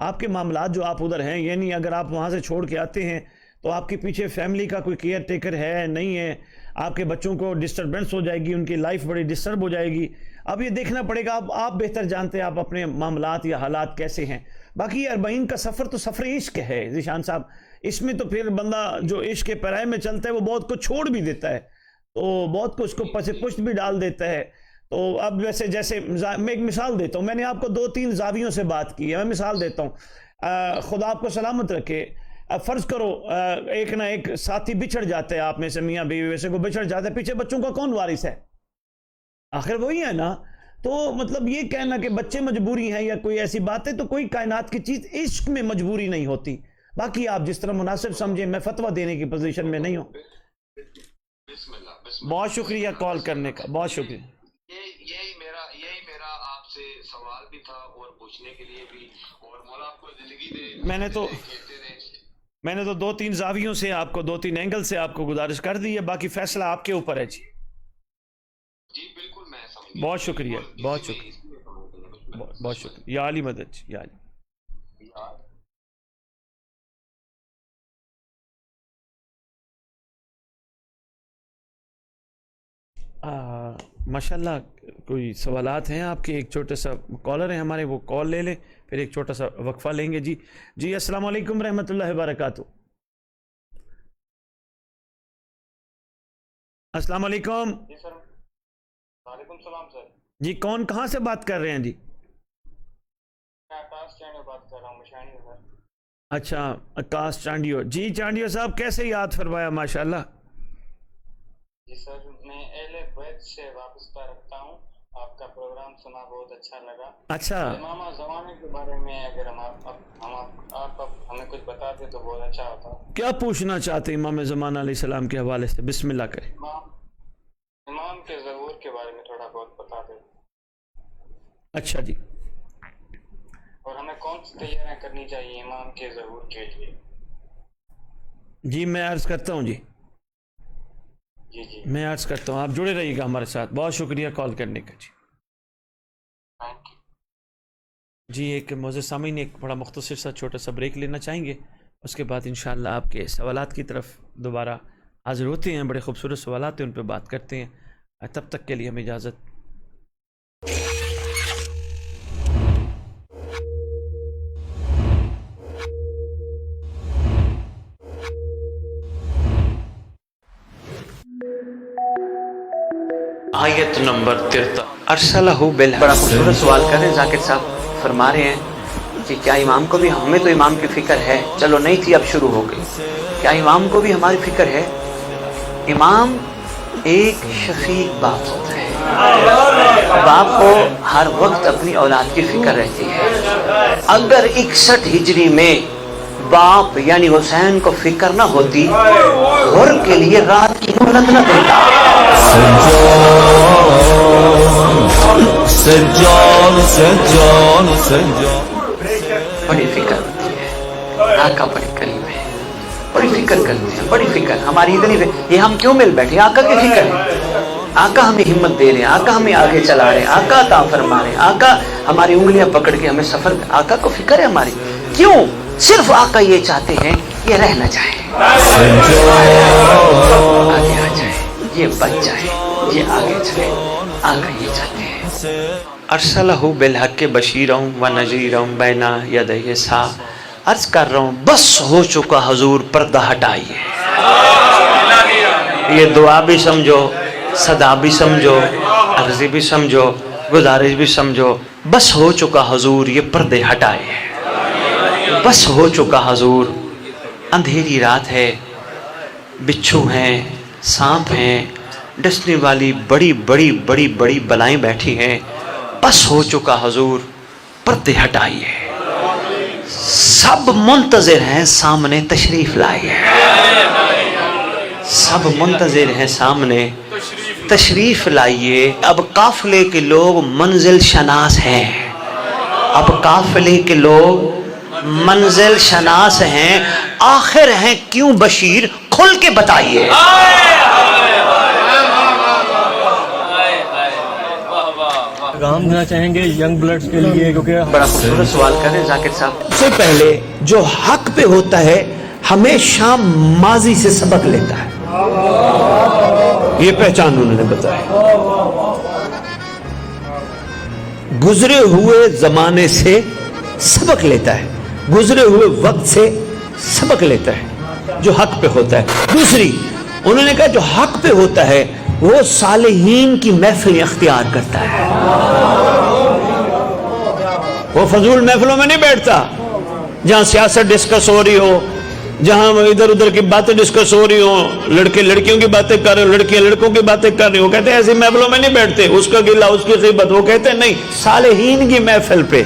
آپ کے معاملات جو آپ ادھر ہیں، یعنی اگر آپ وہاں سے چھوڑ کے آتے ہیں تو آپ کے پیچھے فیملی کا کوئی کیئر ٹیکر ہے نہیں ہے، آپ کے بچوں کو ڈسٹربنس ہو جائے گی، ان کی لائف بڑی ڈسٹرب ہو جائے گی. اب یہ دیکھنا پڑے گا، اب آپ بہتر جانتے ہیں آپ اپنے معاملات یا حالات کیسے ہیں. باقی 40 کا سفر تو سفر عشق ہے ذیشان صاحب، اس میں تو پھر بندہ جو عشق کے پیرائے میں چلتا ہے وہ بہت کچھ چھوڑ بھی دیتا ہے، تو بہت کچھ کو پس پشت بھی ڈال دیتا ہے. تو اب جیسے میں ایک مثال دیتا ہوں، میں نے آپ کو 2-3 زاویوں سے بات کی ہے، میں مثال دیتا ہوں. خدا آپ کو سلامت رکھے. فرض کرو ایک نہ ایک ساتھی بچھڑ جاتا ہے آپ میں سے، میاں بیوی ویسے کو بچھڑ جاتا ہے، پیچھے بچوں کا کون وارث ہے؟ آخر وہی ہے نا. تو مطلب یہ کہنا کہ بچے مجبوری ہیں یا کوئی ایسی بات ہے، تو کوئی کائنات کی چیز عشق میں مجبوری نہیں ہوتی. باقی آپ جس طرح مناسب سمجھیں، میں فتویٰ دینے کی پوزیشن میں نہیں ہوں. بہت شکریہ کال کرنے کا، بہت شکریہ. یہی میرا آپ سے سوال بھی تھا اور پوچھنے کے لیے بھی، اور مولا آپ کو زندگی دے. میں نے تو 2-3 زاویوں سے آپ کو 2-3 اینگل سے آپ کو گزارش کر دی ہے، باقی فیصلہ آپ کے اوپر ہے. جی بالکل میں سمجھ. بہت شکریہ، بہت شکریہ، بہت شکریہ. یا علی مدد جی، یا علی. ماشاء اللہ کوئی سوالات ہیں آپ کے؟ ایک چھوٹا سا کالر ہیں ہمارے، وہ کال لے لیں، پھر ایک چھوٹا سا وقفہ لیں گے. جی السلام علیکم رحمۃ اللہ وبرکاتہ. السلام علیکم. جی سر، وعلیکم السلام سر. جی کون کہاں سے بات کر رہے ہیں؟ جی میں آکاش چانڈیو بات کر رہا ہوں، مشانی سر. اچھا آکاش چانڈیو. جی چانڈیو صاحب کیسے یاد فرمایا؟ ماشاء اللہ. جی سر، میں اہل بیت سے وابستہ رکھتا ہوں، آپ کا پروگرام سنا بہت اچھا لگا. اچھا، امام زمانے کے بارے میں اگر آپ ہمیں کچھ بتاتے تو بہت اچھا ہوتا. کیا پوچھنا چاہتے ہیں امام زمانہ علیہ السلام کے حوالے سے؟ بسم اللہ کریں. امام کے ظہور کے بارے میں تھوڑا بہت بتا دیں. اچھا جی. اور ہمیں کون سی تیاریاں کرنی چاہیے امام کے ظہور کے لیے؟ جی میں عرض کرتا ہوں. جی میں عرض کرتا ہوں، آپ جڑے رہیے گا ہمارے ساتھ. بہت شکریہ کال کرنے کا. جی ایک معزز سامعین، ایک بڑا مختصر سا چھوٹا سا بریک لینا چاہیں گے، اس کے بعد انشاءاللہ آپ کے سوالات کی طرف دوبارہ حاضر ہوتے ہیں. بڑے خوبصورت سوالات ہیں، ان پہ بات کرتے ہیں. تب تک کے لیے ہمیں اجازت. آیت نمبر 43 ارسلہ بالحق. بڑا خوبصورت سوال کر رہے ہیں ذاکر صاحب. فرما رہے ہیں کہ کیا امام کو بھی, ہمیں تو امام کی فکر ہے, چلو نہیں تھی اب شروع ہو گئی, کیا امام کو بھی ہماری فکر ہے؟ امام ایک شفیق باپ ہوتا ہے. باپ کو ہر وقت اپنی اولاد کی فکر رہتی ہے. اگر 61 ہجری میں باپ یعنی حسین کو فکر نہ ہوتی, غر کے لیے رات کی مہلت نہ دیتا. بڑی فکر ہوتی ہے, آقا بڑے قریب ہے, بڑی فکر کرتے ہیں, بڑی فکر. ہماری اتنی یہ ہم کیوں مل بیٹھے؟ آقا کی فکر ہے. آقا ہمیں ہمت دے رہے ہیں, آقا ہمیں آگے چلا رہے ہیں, آقا عطا فرما رہے ہیں, آقا ہماری انگلیاں پکڑ کے ہمیں سفر, آقا کو فکر ہے ہماری. کیوں؟ صرف آقا یہ چاہتے ہیں یہ رہ نہ جائے, آگے آ جائے, یہ بچ جائے, یہ آگے چلے. آقا یہ چاہتے ہیں. ارسلہ بالحق بشیرا و نذیرا بین یدی الساعہ. عرض کر رہا ہوں بس ہو چکا حضور, پردہ ہٹائیے. یہ دعا بھی سمجھو, صدا بھی سمجھو, عرضی بھی سمجھو, گزارش بھی سمجھو. بس ہو چکا حضور, یہ پردے ہٹائے. بس ہو چکا حضور, اندھیری رات ہے, بچھو ہیں, سانپ ہیں, ڈسنے والی بڑی بڑی بڑی بڑی بلائیں بیٹھی ہیں. بس ہو چکا حضور, پردے ہٹائیے. سب منتظر ہیں سامنے تشریف لائیے. سب منتظر ہیں سامنے تشریف لائیے. اب قافلے کے لوگ منزل شناس ہیں, اب قافلے کے لوگ منزل شناس ہیں. آخر ہیں کیوں بشیر, کھل کے بتائیے. پیغام دینا چاہیں گے ینگ بلڈز کے لیے, کیونکہ بڑا خوبصورت سوال کر رہے ہیں ذاکر صاحب. سب سے پہلے جو حق پہ ہوتا ہے ہمیشہ ماضی سے سبق لیتا ہے. یہ پہچان انہوں نے بتایا. گزرے ہوئے زمانے سے سبق لیتا ہے, گزرے ہوئے وقت سے سبق لیتا ہے جو حق پہ ہوتا ہے. دوسری انہوں نے کہا جو حق پہ ہوتا ہے وہ صالحین کی محفل اختیار کرتا ہے. وہ فضول محفلوں میں نہیں بیٹھتا جہاں سیاست ڈسکس ہو رہی ہو, جہاں ادھر ادھر کی باتیں ڈسکس ہو رہی ہوں, لڑکے لڑکیوں کی باتیں کر رہے ہو, لڑکیاں لڑکوں کی باتیں کر رہی ہو. کہتے ہیں ایسی محفلوں میں نہیں بیٹھتے, اس کا گلہ اس کی غیبت. وہ کہتے ہیں نہیں, صالحین کی محفل پہ.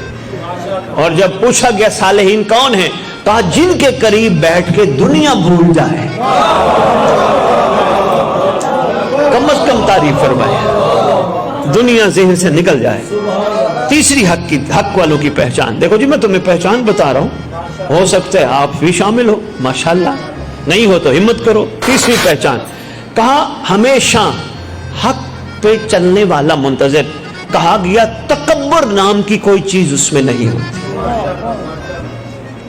اور جب پوچھا گیا صالحین کون ہیں, کہا جن کے قریب بیٹھ کے دنیا بھول جائے, کم از کم تعریف فرمائے, دنیا ذہن سے نکل جائے. تیسری حق والوں کی پہچان. دیکھو جی میں تمہیں پہچان بتا رہا ہوں, ہو سکتا ہے آپ بھی شامل ہو, ماشاءاللہ, نہیں ہو تو ہمت کرو. تیسری پہچان کہا ہمیشہ حق پہ چلنے والا منتظر. کہا گیا تکبر نام کی کوئی چیز اس میں نہیں ہوتی.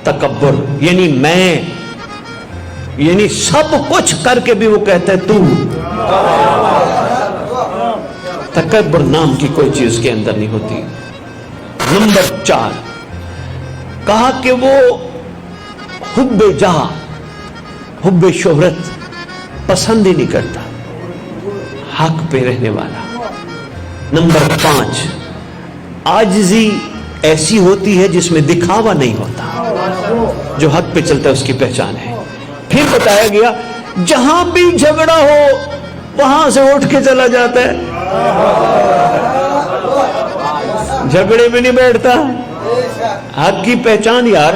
تکبر یعنی میں, یعنی سب کچھ کر کے بھی وہ کہتا ہے تو. تکبر نام کی کوئی چیز کے اندر نہیں ہوتی. نمبر 4 کہا کہ وہ حب جاہ, حب شہرت پسند ہی نہیں کرتا, حق پہ رہنے والا. نمبر 5 عاجزی ایسی ہوتی ہے جس میں دکھاوا نہیں ہوتا, جو حق پہ چلتا ہے اس کی پہچان ہے. پھر بتایا گیا جہاں بھی جھگڑا ہو وہاں سے اٹھ کے چلا جاتا ہے, جھگڑے میں نہیں بیٹھتا. حق کی پہچان یار.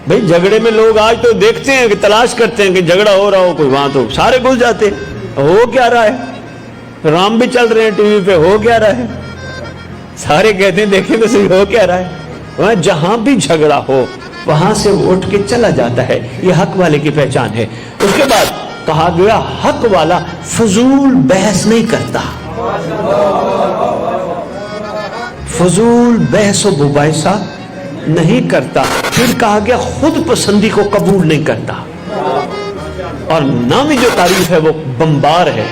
بھئی جھگڑے میں لوگ آج تو دیکھتے ہیں کہ تلاش کرتے ہیں کہ جھگڑا ہو رہا ہو کوئی, وہاں تو سارے گھل جاتے ہیں. ہو کیا رہا ہے, رام بھی چل رہے ہیں ٹی وی پہ, ہو کیا رہا ہے, سارے کہتے ہیں دیکھیں تو صحیح ہو کیا رہا ہے. وہاں جہاں بھی جھگڑا ہو وہاں سے اٹھ کے چلا جاتا ہے. یہ حق والے کی پہچان ہے. اس کے بعد کہا گیا حق والا فضول بحث نہیں کرتا, فضول بحث و مباحثہ نہیں کرتا. پھر کہا گیا خود پسندی کو قبول نہیں کرتا. اور نامی جو تعریف ہے وہ بمبار ہے,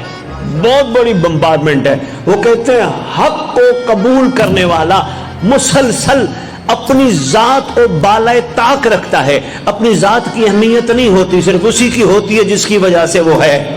بہت بڑی بمبارمنٹ ہے. وہ کہتے ہیں حق کو قبول کرنے والا مسلسل اپنی ذات کو بالائے طاق رکھتا ہے. اپنی ذات کی اہمیت نہیں ہوتی, صرف اسی کی ہوتی ہے جس کی وجہ سے وہ ہے.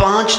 5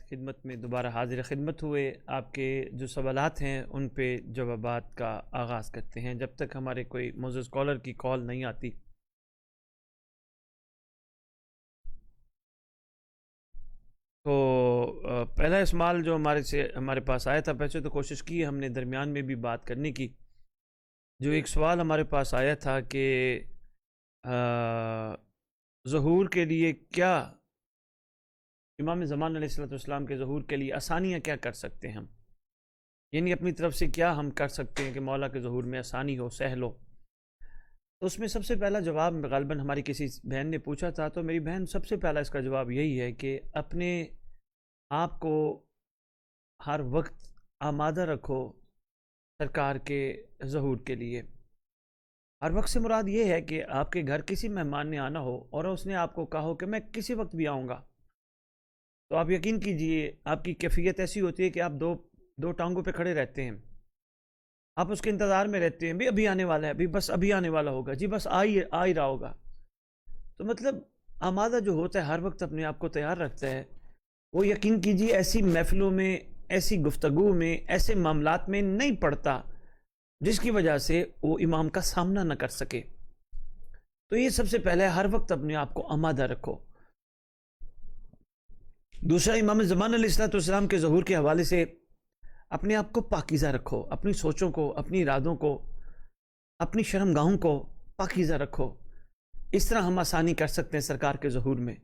خدمت میں دوبارہ حاضر خدمت ہوئے. آپ کے جو سوالات ہیں ان پہ جوابات کا آغاز کرتے ہیں جب تک ہمارے کوئی معزز کالر کی کال نہیں آتی. تو پہلا سوال جو ہمارے پاس آیا تھا، ویسے تو کوشش کی ہم نے درمیان میں بھی بات کرنے کی. جو ایک سوال ہمارے پاس آیا تھا کہ ظہور کے لیے کیا امام زمان علیہ السلام کے ظہور کے لیے آسانیاں کیا کر سکتے ہیں ہم، یعنی اپنی طرف سے کیا ہم کر سکتے ہیں کہ مولا کے ظہور میں آسانی ہو، سہل ہو. تو اس میں سب سے پہلا جواب غالباً ہماری کسی بہن نے پوچھا تھا، تو میری بہن سب سے پہلا اس کا جواب یہی ہے کہ اپنے آپ کو ہر وقت آمادہ رکھو سرکار کے ظہور کے لیے. ہر وقت سے مراد یہ ہے کہ آپ کے گھر کسی مہمان نے آنا ہو اور اس نے آپ کو کہا ہو کہ میں کسی وقت بھی آؤں گا، تو آپ یقین کیجئے آپ کی کیفیت ایسی ہوتی ہے کہ آپ دو ٹانگوں پہ کھڑے رہتے ہیں. آپ اس کے انتظار میں رہتے ہیں، بھی ابھی آنے والا ہے، بھی بس ابھی آنے والا ہوگا، جی بس آ ہی رہا ہوگا. تو مطلب آمادہ جو ہوتا ہے ہر وقت اپنے آپ کو تیار رکھتا ہے، وہ یقین کیجئے ایسی محفلوں میں، ایسی گفتگو میں، ایسے معاملات میں نہیں پڑتا جس کی وجہ سے وہ امام کا سامنا نہ کر سکے. تو یہ سب سے پہلے ہر وقت اپنے آپ کو آمادہ رکھو. دوسرا، امام زمان علیہ السلام کے ظہور کے حوالے سے اپنے آپ کو پاکیزہ رکھو، اپنی سوچوں کو، اپنی ارادوں کو، اپنی شرمگاہوں کو پاکیزہ رکھو. اس طرح ہم آسانی کر سکتے ہیں سرکار کے ظہور میں.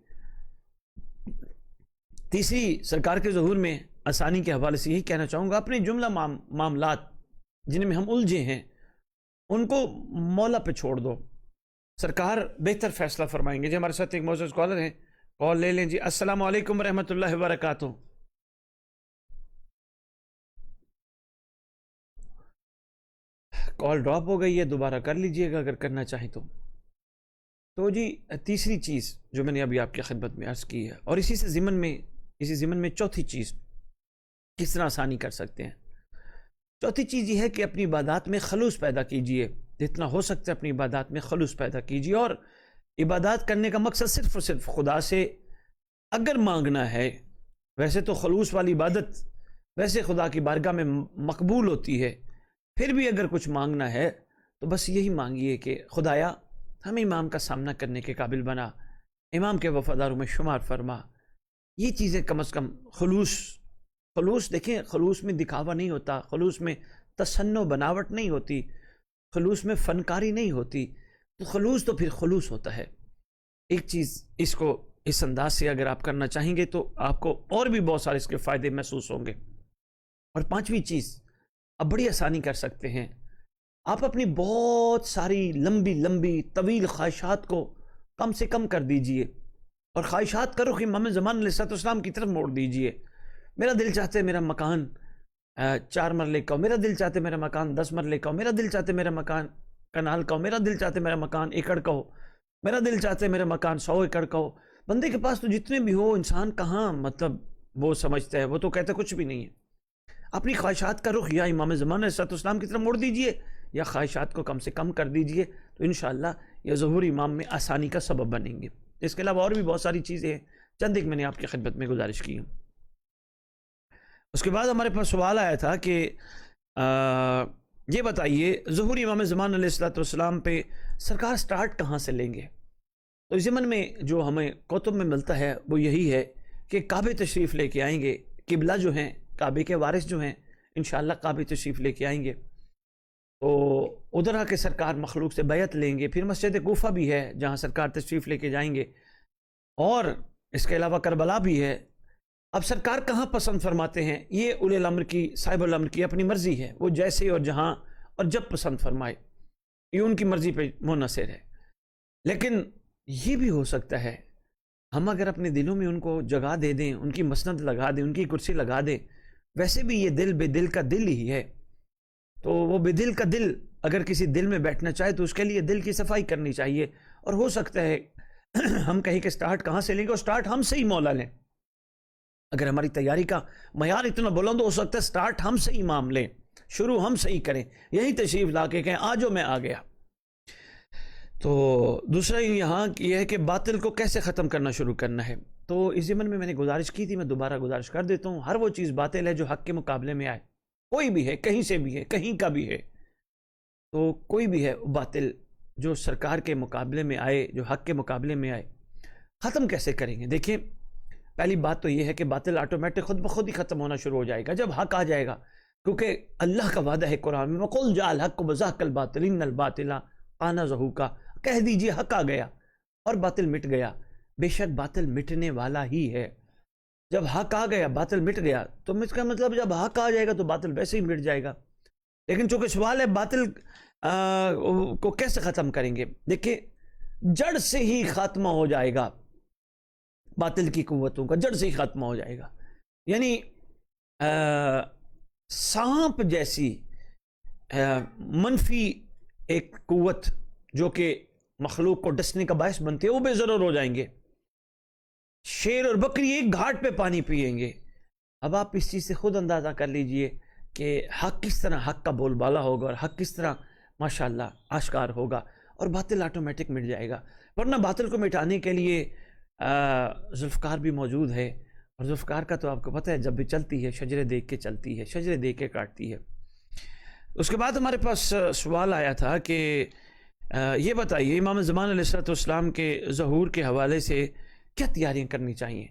تیسری، سرکار کے ظہور میں آسانی کے حوالے سے یہی کہنا چاہوں گا، اپنے جملہ معاملات جن میں ہم الجھے ہیں ان کو مولا پہ چھوڑ دو، سرکار بہتر فیصلہ فرمائیں گے. جی ہمارے ساتھ ایک معزز کالر ہیں، کال لے لیں. جی السلام علیکم ورحمۃ اللہ وبرکاتہ. کال ڈراپ ہو گئی ہے، دوبارہ کر لیجئے گا اگر کرنا چاہیں تو. تو جی تیسری چیز جو میں نے ابھی آپ کی خدمت میں عرض کی ہے، اور اسی ضمن میں چوتھی چیز کس طرح آسانی کر سکتے ہیں. چوتھی چیز یہ ہے کہ اپنی عبادات میں خلوص پیدا کیجئے، جتنا ہو سکتا ہے اپنی عبادات میں خلوص پیدا کیجئے. اور عبادات کرنے کا مقصد صرف اور صرف خدا سے اگر مانگنا ہے. ویسے تو خلوص والی عبادت ویسے خدا کی بارگاہ میں مقبول ہوتی ہے، پھر بھی اگر کچھ مانگنا ہے تو بس یہی مانگیے کہ خدایا ہمیں امام کا سامنا کرنے کے قابل بنا، امام کے وفاداروں میں شمار فرما. یہ چیزیں کم از کم خلوص دیکھیں، خلوص میں دکھاوا نہیں ہوتا، خلوص میں تصنع بناوٹ نہیں ہوتی، خلوص میں فنکاری نہیں ہوتی. تو خلوص تو پھر خلوص ہوتا ہے. ایک چیز اس کو اس انداز سے اگر آپ کرنا چاہیں گے تو آپ کو اور بھی بہت سارے اس کے فائدے محسوس ہوں گے. اور پانچویں چیز اب بڑی آسانی کر سکتے ہیں، آپ اپنی بہت ساری لمبی طویل خواہشات کو کم سے کم کر دیجئے اور خواہشات کا رخ امام زمان علیہ السلام کی طرف موڑ دیجئے. میرا دل چاہتا ہے میرا مکان 4 مرلے کا ہو، میرا دل چاہتا ہے میرا مکان 10 مرلے کا ہو، میرا دل چاہتا ہے میرا مکان کنال کا ہو، میرا دل چاہتا ہے میرا مکان 1 ایکڑ کا ہو، میرا دل چاہتا ہے میرا مکان 100 ایکڑ کا ہو. بندے کے پاس تو جتنے بھی ہو، انسان کہاں مطلب وہ سمجھتا ہے، وہ تو کہتا کچھ بھی نہیں ہے. اپنی خواہشات کا رخ یا امام زمان علیہ السلام کی طرف موڑ دیجئے یا خواہشات کو کم سے کم کر دیجئے، تو انشاءاللہ یہ ظہور امام میں آسانی کا سبب بنیں گے. اس کے علاوہ اور بھی بہت ساری چیزیں ہیں، چند ایک میں نے آپ کی خدمت میں گزارش کی ہوں. اس کے بعد ہمارے پاس سوال آیا تھا کہ یہ بتائیے ظہور امام زمان علیہ السلام پہ سرکار سٹارٹ کہاں سے لیں گے؟ تو اس ضمن میں جو ہمیں کتب میں ملتا ہے وہ یہی ہے کہ کعبے تشریف لے کے آئیں گے. قبلہ جو ہیں، کعبے کے وارث جو ہیں، انشاءاللہ کعبے تشریف لے کے آئیں گے تو ادھر آ کے سرکار مخلوق سے بیعت لیں گے. پھر مسجد کوفہ بھی ہے جہاں سرکار تشریف لے کے جائیں گے، اور اس کے علاوہ کربلا بھی ہے. اب سرکار کہاں پسند فرماتے ہیں یہ اولی الامر کی، صاحب الامر کی اپنی مرضی ہے، وہ جیسے اور جہاں اور جب پسند فرمائے یہ ان کی مرضی پہ منحصر ہے. لیکن یہ بھی ہو سکتا ہے ہم اگر اپنے دلوں میں ان کو جگہ دے دیں، ان کی مسند لگا دیں، ان کی کرسی لگا دیں. ویسے بھی یہ دل بے دل کا دل ہی ہے، تو وہ بے دل کا دل اگر کسی دل میں بیٹھنا چاہے تو اس کے لیے دل کی صفائی کرنی چاہیے. اور ہو سکتا ہے ہم کہیں کہ سٹارٹ کہاں سے لیں گے، اور سٹارٹ ہم سے ہی مولا لیں. اگر ہماری تیاری کا معیار اتنا بلند ہو سکتا ہے سٹارٹ ہم سے ہی امام لیں، شروع ہم سے ہی کریں، یہی تشریف لا کے کہیں آجو میں آ گیا. تو دوسرا یہاں یہ ہے کہ باطل کو کیسے ختم کرنا شروع کرنا ہے. تو اس ضمن میں نے گزارش کی تھی، میں دوبارہ گزارش کر دیتا ہوں، ہر وہ چیز باطل ہے جو حق کے مقابلے میں آئے، کوئی بھی ہے، کہیں سے بھی ہے، کہیں کا بھی ہے، تو کوئی بھی ہے باطل جو سرکار کے مقابلے میں آئے، جو حق کے مقابلے میں آئے، ختم کیسے کریں گے؟ دیکھیں، پہلی بات تو یہ ہے کہ باطل آٹومیٹک خود بخود ہی ختم ہونا شروع ہو جائے گا جب حق آ جائے گا، کیونکہ اللہ کا وعدہ ہے قرآن میں، وَقُلْ جَاءَ الْحَقُّ وَزَهَقَ الْبَاطِلُ إِنَّ الْبَاطِلَ كَانَ زَهُوقًا، کہہ دیجئے حق آ گیا اور باطل مٹ گیا۔ بے شک باطل مٹنے والا ہی ہے، جب حق آ گیا باطل مٹ گیا، تو اس کا مطلب جب حق آ جائے گا تو باطل ویسے ہی مٹ جائے گا۔ لیکن چونکہ سوال ہے باطل کو کیسے ختم کریں گے؟ دیکھیں، جڑ سے ہی خاتمہ ہو جائے گا باطل کی قوتوں کا، جڑ سے ہی خاتمہ ہو جائے گا۔ یعنی سانپ جیسی منفی ایک قوت جو کہ مخلوق کو ڈسنے کا باعث بنتی ہے، وہ بے ضرور ہو جائیں گے۔ شیر اور بکری ایک گھاٹ پہ پانی پئیں گے۔ اب آپ اس چیز سے خود اندازہ کر لیجئے کہ حق کس طرح حق کا بول بالا ہوگا اور حق کس طرح ماشاءاللہ آشکار ہوگا، اور باطل آٹومیٹک مٹ جائے گا۔ ورنہ باطل کو مٹانے کے لیے ذوالفقار بھی موجود ہے، اور ذوالفقار کا تو آپ کو پتہ ہے جب بھی چلتی ہے شجرے دیکھ کے چلتی ہے، شجرے دیکھ کے کاٹتی ہے۔ اس کے بعد ہمارے پاس سوال آیا تھا کہ یہ بتائیے امام زمان علیہ السلام کے ظہور کے حوالے سے کیا تیاریاں کرنی چاہیے؟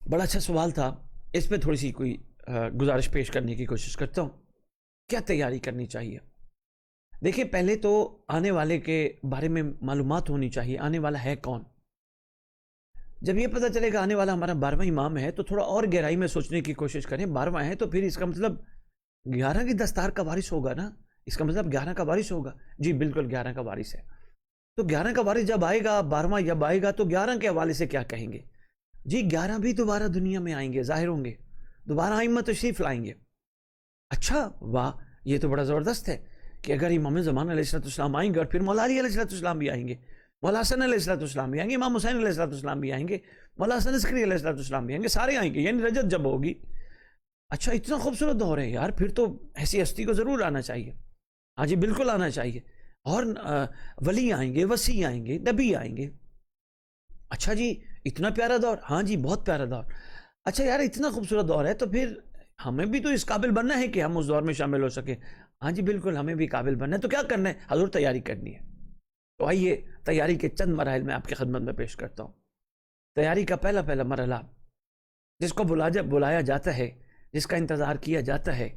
بڑا اچھا سوال تھا، اس پہ تھوڑی سی کوئی گزارش پیش کرنے کی کوشش کرتا ہوں۔ کیا تیاری کرنی چاہیے؟ دیکھیں، پہلے تو آنے والے کے بارے میں معلومات ہونی چاہیے، آنے والا ہے کون۔ جب یہ پتہ چلے گا آنے والا ہمارا 12واں امام ہے تو تھوڑا اور گہرائی میں سوچنے کی کوشش کریں۔ 12واں ہے تو پھر اس کا مطلب 11 کی دستار کا وارث ہوگا نا، اس کا مطلب 11 کا وارث ہوگا۔ جی بالکل 11 کا وارث ہے، تو 11 کا وارث جب آئے گا، 12واں جب آئے گا تو 11 کے حوالے سے کیا کہیں گے؟ جی 11 بھی دوبارہ دنیا میں آئیں گے، ظاہر ہوں گے، دوبارہ ائمہ تشریف لائیں گے۔ اچھا واہ، یہ تو بڑا زبردست ہے کہ اگر امام زمان علیہ السلام آئیں گے اور پھر مولا علی علیہ السلام بھی آئیں گے، مولا حسن علیہ السلام بھی آئیں گے، امام حسین علیہ السلام بھی آئیں گے، مولا حسن عسکری علیہ السلام بھی آئیں گے، سارے آئیں گے، یعنی رجت جب ہوگی۔ اچھا اتنا خوبصورت دور ہے یار، پھر تو ایسی ہستی کو ضرور آنا چاہیے۔ ہاں جی بالکل آنا چاہیے، اور ولی آئیں گے، وسیع آئیں گے، نبی آئیں گے۔ اچھا جی اتنا پیارا دور، ہاں جی بہت پیارا دور۔ اچھا یار اتنا خوبصورت دور ہے تو پھر ہمیں بھی تو اس قابل بننا ہے کہ ہم اس دور میں شامل ہو سکیں۔ ہاں جی بالکل ہمیں بھی قابل بننا ہے، تو کیا کرنا ہے؟ حضور تیاری کرنی ہے۔ تو آئیے تیاری کے چند مراحل میں آپ کی خدمت میں پیش کرتا ہوں۔ تیاری کا پہلا مرحلہ جس کو بلایا جاتا ہے، جس کا انتظار کیا جاتا ہے،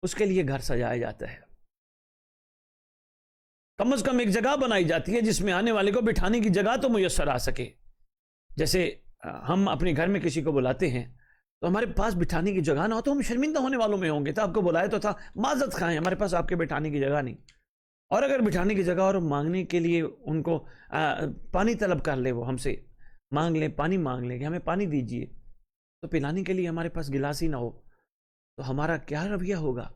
اس کے لیے گھر سجایا جاتا ہے۔ کم از کم ایک جگہ بنائی جاتی ہے جس میں آنے والے کو بٹھانے کی جگہ تو میسر آ سکے۔ جیسے ہم اپنے گھر میں کسی کو بلاتے ہیں تو ہمارے پاس بٹھانے کی جگہ نہ ہو تو ہم شرمندہ ہونے والوں میں ہوں گے۔ تو آپ کو بلایا تو تھا، معذرت خواہیں ہمارے پاس آپ کے بٹھانے کی جگہ نہیں۔ اور اگر بٹھانے کی جگہ اور مانگنے کے لیے ان کو پانی طلب کر لے، وہ ہم سے مانگ لیں، پانی مانگ لیں کہ ہمیں پانی دیجئے، تو پلانے کے لیے ہمارے پاس گلاس ہی نہ ہو تو ہمارا کیا رویہ ہوگا؟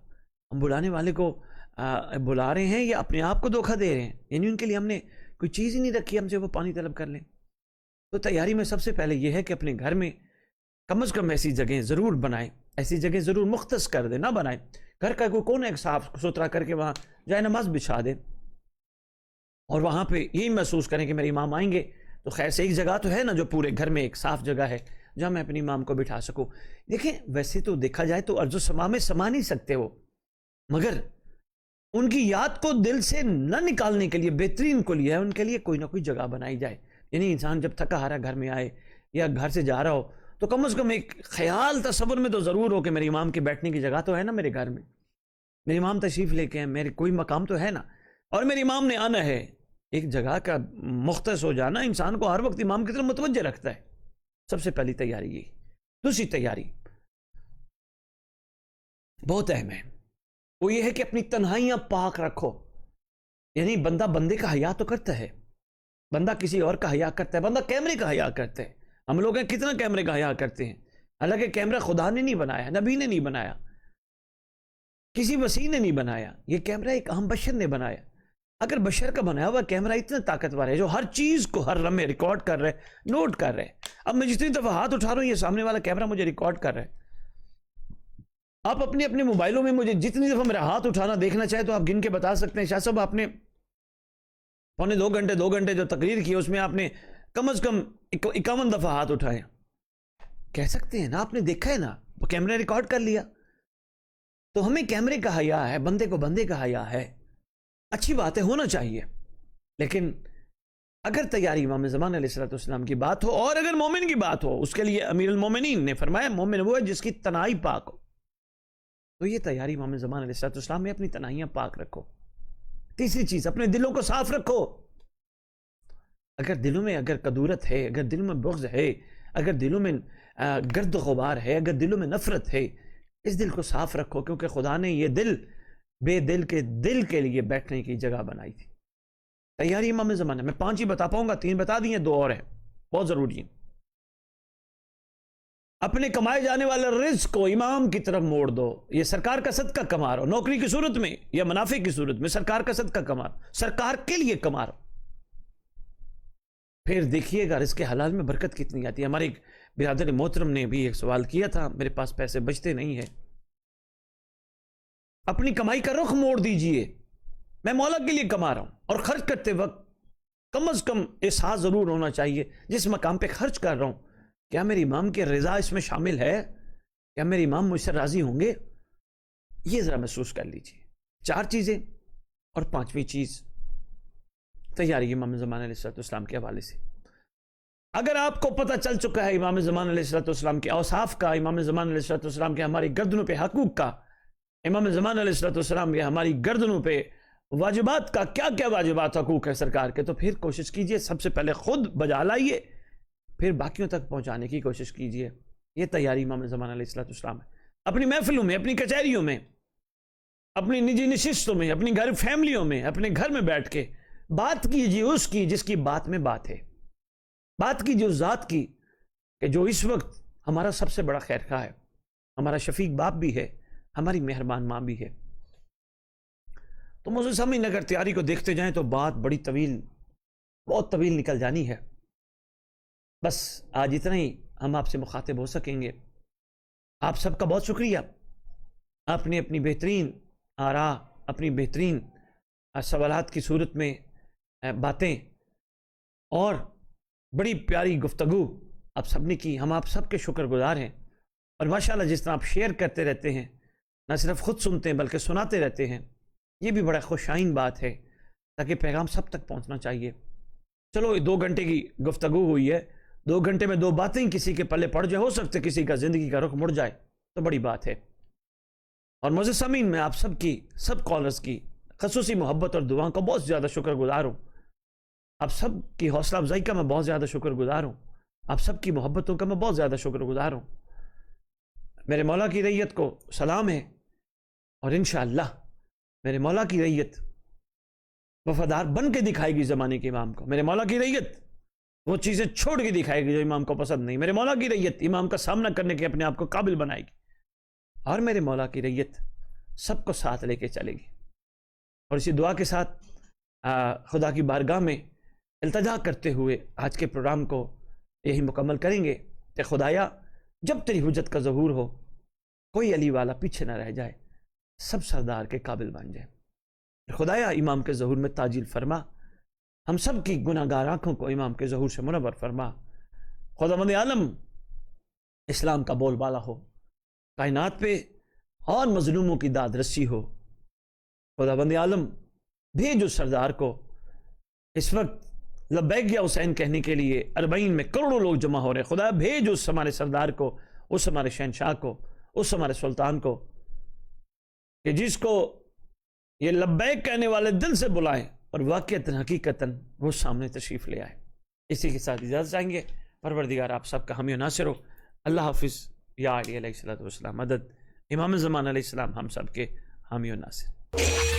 ہم بلانے والے کو بلا رہے ہیں یا اپنے آپ کو دھوکہ دے رہے ہیں؟ یعنی ان کے لیے ہم نے کوئی چیز ہی نہیں رکھی ہم سے وہ پانی طلب کر لیں۔ تو تیاری میں سب سے پہلے یہ ہے کہ اپنے گھر میں کم از کم ایسی جگہیں ضرور بنائیں، ایسی جگہیں ضرور مختص کر دیں، نہ بنائیں گھر کا کوئی کونا ایک صاف ستھرا کر کے وہاں جائے نماز بچھا دیں، اور وہاں پہ یہی محسوس کریں کہ میرے امام آئیں گے تو خیر سے ایک جگہ تو ہے نا جو پورے گھر میں ایک صاف جگہ ہے جہاں میں اپنے امام کو بٹھا سکوں۔ دیکھیں ویسے تو دیکھا جائے تو ارض و سما میں سما نہیں سکتے وہ، مگر ان کی یاد کو دل سے نہ نکالنے کے لیے بہترین کو لیا ہے، ان کے لیے کوئی نہ کوئی جگہ بنائی جائے۔ یعنی انسان جب تھکا ہارا گھر میں آئے یا گھر سے جا رہا ہو تو کم از کم ایک خیال تصور میں تو ضرور ہو کہ میرے امام کے بیٹھنے کی جگہ تو ہے نا میرے گھر میں، میرے امام تشریف لے کے ہیں، میرے کوئی مقام تو ہے نا، اور میرے امام نے آنا ہے۔ ایک جگہ کا مختص ہو جانا انسان کو ہر وقت امام کی طرف متوجہ رکھتا ہے۔ سب سے پہلی تیاری یہی۔ دوسری تیاری بہت اہم ہے، وہ یہ ہے کہ اپنی تنہائیاں پاک رکھو۔ یعنی بندہ بندے کا حیا تو کرتا ہے، بندہ کسی اور کا حیا کرتا ہے، بندہ کیمرے کا حیا کرتا ہے۔ ہم لوگ کتنا کیمرے کا حیا کرتے ہیں، حالانکہ کیمرہ خدا نے نہیں بنایا، نبی نے نہیں بنایا، کسی وسیع نے نہیں بنایا، یہ کیمرہ ایک اہم بشر نے بنایا۔ اگر بشر کا بنایا ہوا کیمرہ اتنا طاقتور ہے جو ہر چیز کو ہر لمحے ریکارڈ کر رہے، نوٹ کر رہے، اب میں جتنی دفعہ ہاتھ اٹھا رہا ہوں یہ سامنے والا کیمرہ مجھے ریکارڈ کر رہا ہے۔ آپ اپنے موبائلوں میں مجھے جتنی دفعہ میرا ہاتھ اٹھانا دیکھنا چاہے تو آپ گن کے بتا سکتے ہیں۔ شاہ صاحب آپ نے 2 گھنٹے جو تقریر کی اس میں آپ نے کم از کم 51 دفعہ ہاتھ اٹھائیں. کہہ سکتے ہیں نا, آپ نے دیکھا ہے نا, وہ کیمرے ریکارڈ کر لیا. تو ہمیں کیمرے کا حیا ہے, بندے کو بندے کا حیا ہے. اچھی بات ہے, ہونا چاہیے. لیکن اگر تیاری امام زمان علیہ السلام کی بات ہو اور اگر مومن کی بات ہو, اس کے لیے امیر المومنین نے فرمایا مومن وہ ہے جس کی تنہائی پاک ہو. تو یہ تیاری امام زمان علیہ السلام میں اپنی تنہائیاں پاک رکھو. تیسری چیز, اپنے دلوں کو صاف رکھو. اگر دلوں میں اگر کدورت ہے, اگر دلوں میں بغض ہے, اگر دلوں میں گرد و غبار ہے, اگر دلوں میں نفرت ہے, اس دل کو صاف رکھو, کیونکہ خدا نے یہ دل بے دل کے لیے بیٹھنے کی جگہ بنائی تھی. تیاری امام زمانہ, میں 5 ہی بتا پاؤں گا, 3 بتا دیے, 2 اور ہیں بہت ضروری ہیں. اپنے کمائے جانے والے رزق کو امام کی طرف موڑ دو. یہ سرکار کا صدقہ کما رہو, نوکری کی صورت میں یا منافع کی صورت میں سرکار کا صدقہ کما رہو, سرکار کے لیے کما رہو. پھر دیکھیے گا رزق حلال میں برکت کتنی آتی ہے. ہمارے ایک برادر محترم نے بھی ایک سوال کیا تھا, میرے پاس پیسے بچتے نہیں ہیں. اپنی کمائی کا رخ موڑ دیجئے. میں مولا کے لیے کما رہا ہوں, اور خرچ کرتے وقت کم از کم احساس ضرور ہونا چاہیے جس مقام پہ خرچ کر رہا ہوں, کیا میرے امام کی رضا اس میں شامل ہے؟ کیا میرے امام مجھ سے راضی ہوں گے؟ یہ ذرا محسوس کر لیجئے. 4 چیزیں. اور 5ویں چیز تیاری امام زمان علیہ السلام کے حوالے سے. اگر آپ کو پتہ چل چکا ہے امام زمان علیہ السلام کے اوصاف کا, امام زمان علیہ السلام کے ہماری گردنوں پہ حقوق کا, امام زمان علیہ السلام کے ہماری گردنوں پہ واجبات کا, کیا کیا واجبات حقوق ہے سرکار کے, تو پھر کوشش کیجئے سب سے پہلے خود بجا لائیے, پھر باقیوں تک پہنچانے کی کوشش کیجئے. یہ تیاری امام زمان علیہ السلام ہے. اپنی محفلوں میں, اپنی کچہریوں میں, اپنی نجی نشستوں میں, اپنی گھر فیملیوں میں, اپنے گھر میں بیٹھ کے بات کیجئے اس کی جس کی بات میں بات ہے. بات کیجئے اس ذات کی کہ جو اس وقت ہمارا سب سے بڑا خیر خواہ ہے, ہمارا شفیق باپ بھی ہے, ہماری مہربان ماں بھی ہے. تو مجھے سامنے اگر تیاری کو دیکھتے جائیں تو بات بڑی طویل, بہت طویل نکل جانی ہے. بس آج اتنا ہی ہم آپ سے مخاطب ہو سکیں گے. آپ سب کا بہت شکریہ. آپ نے اپنی بہترین آراء, اپنی بہترین سوالات کی صورت میں باتیں اور بڑی پیاری گفتگو آپ سب نے کی. ہم آپ سب کے شکر گزار ہیں. اور ماشاءاللہ جس طرح آپ شیئر کرتے رہتے ہیں, نہ صرف خود سنتے ہیں بلکہ سناتے رہتے ہیں, یہ بھی بڑا خوشائن بات ہے, تاکہ پیغام سب تک پہنچنا چاہیے. چلو 2 گھنٹے کی گفتگو ہوئی ہے, 2 گھنٹے میں 2 باتیں کسی کے پلے پڑ جائے, ہو سکتے کسی کا زندگی کا رخ مڑ جائے, تو بڑی بات ہے. اور معزز سامعین, میں آپ سب کی, سب کالرز کی خصوصی محبت اور دعاؤں کا بہت زیادہ شکر گزار ہوں. آپ سب کی حوصلہ افزائی کا میں بہت زیادہ شکر گزار ہوں. آپ سب کی محبتوں کا میں بہت زیادہ شکر گزار ہوں. میرے مولا کی رعیت کو سلام ہے, اور انشاءاللہ میرے مولا کی رعیت وفادار بن کے دکھائے گی زمانے کے امام کو. میرے مولا کی رعیت وہ چیزیں چھوڑ کے دکھائے گی جو امام کو پسند نہیں. میرے مولا کی رعیت امام کا سامنا کرنے کے اپنے آپ کو قابل بنائے گی. اور میرے مولا کی رعیت سب کو ساتھ لے کے چلے گی. اور اسی دعا کے ساتھ خدا کی بارگاہ میں التجا کرتے ہوئے آج کے پروگرام کو یہی مکمل کریں گے کہ خدایا جب تیری حجت کا ظہور ہو, کوئی علی والا پیچھے نہ رہ جائے, سب سردار کے قابل بن جائے. خدایا امام کے ظہور میں تاجیل فرما, ہم سب کی گناہ گار آنکھوں کو امام کے ظہور سے منور فرما. خداوند عالم اسلام کا بول بالا ہو, کائنات پہ اور مظلوموں کی داد رسی ہو. خداوند عالم بھیج اس سردار کو. اس وقت لبیک یا حسین کہنے کے لیے 40 میں کروڑوں لوگ جمع ہو رہے. خدا بھیج اس ہمارے سردار کو, اس ہمارے شہنشاہ کو, اس ہمارے سلطان کو, کہ جس کو یہ لبیک کہنے والے دل سے بلائیں اور واقعتاً حقیقتاً وہ سامنے تشریف لے آئے. اسی کے ساتھ اجازت چاہیں گے. پروردگار آپ سب کا حامی و ناصر ہو. اللہ حافظ. یا علی علیہ السلام مدد. امام زمان علیہ السلام ہم سب کے حامی و ناصر.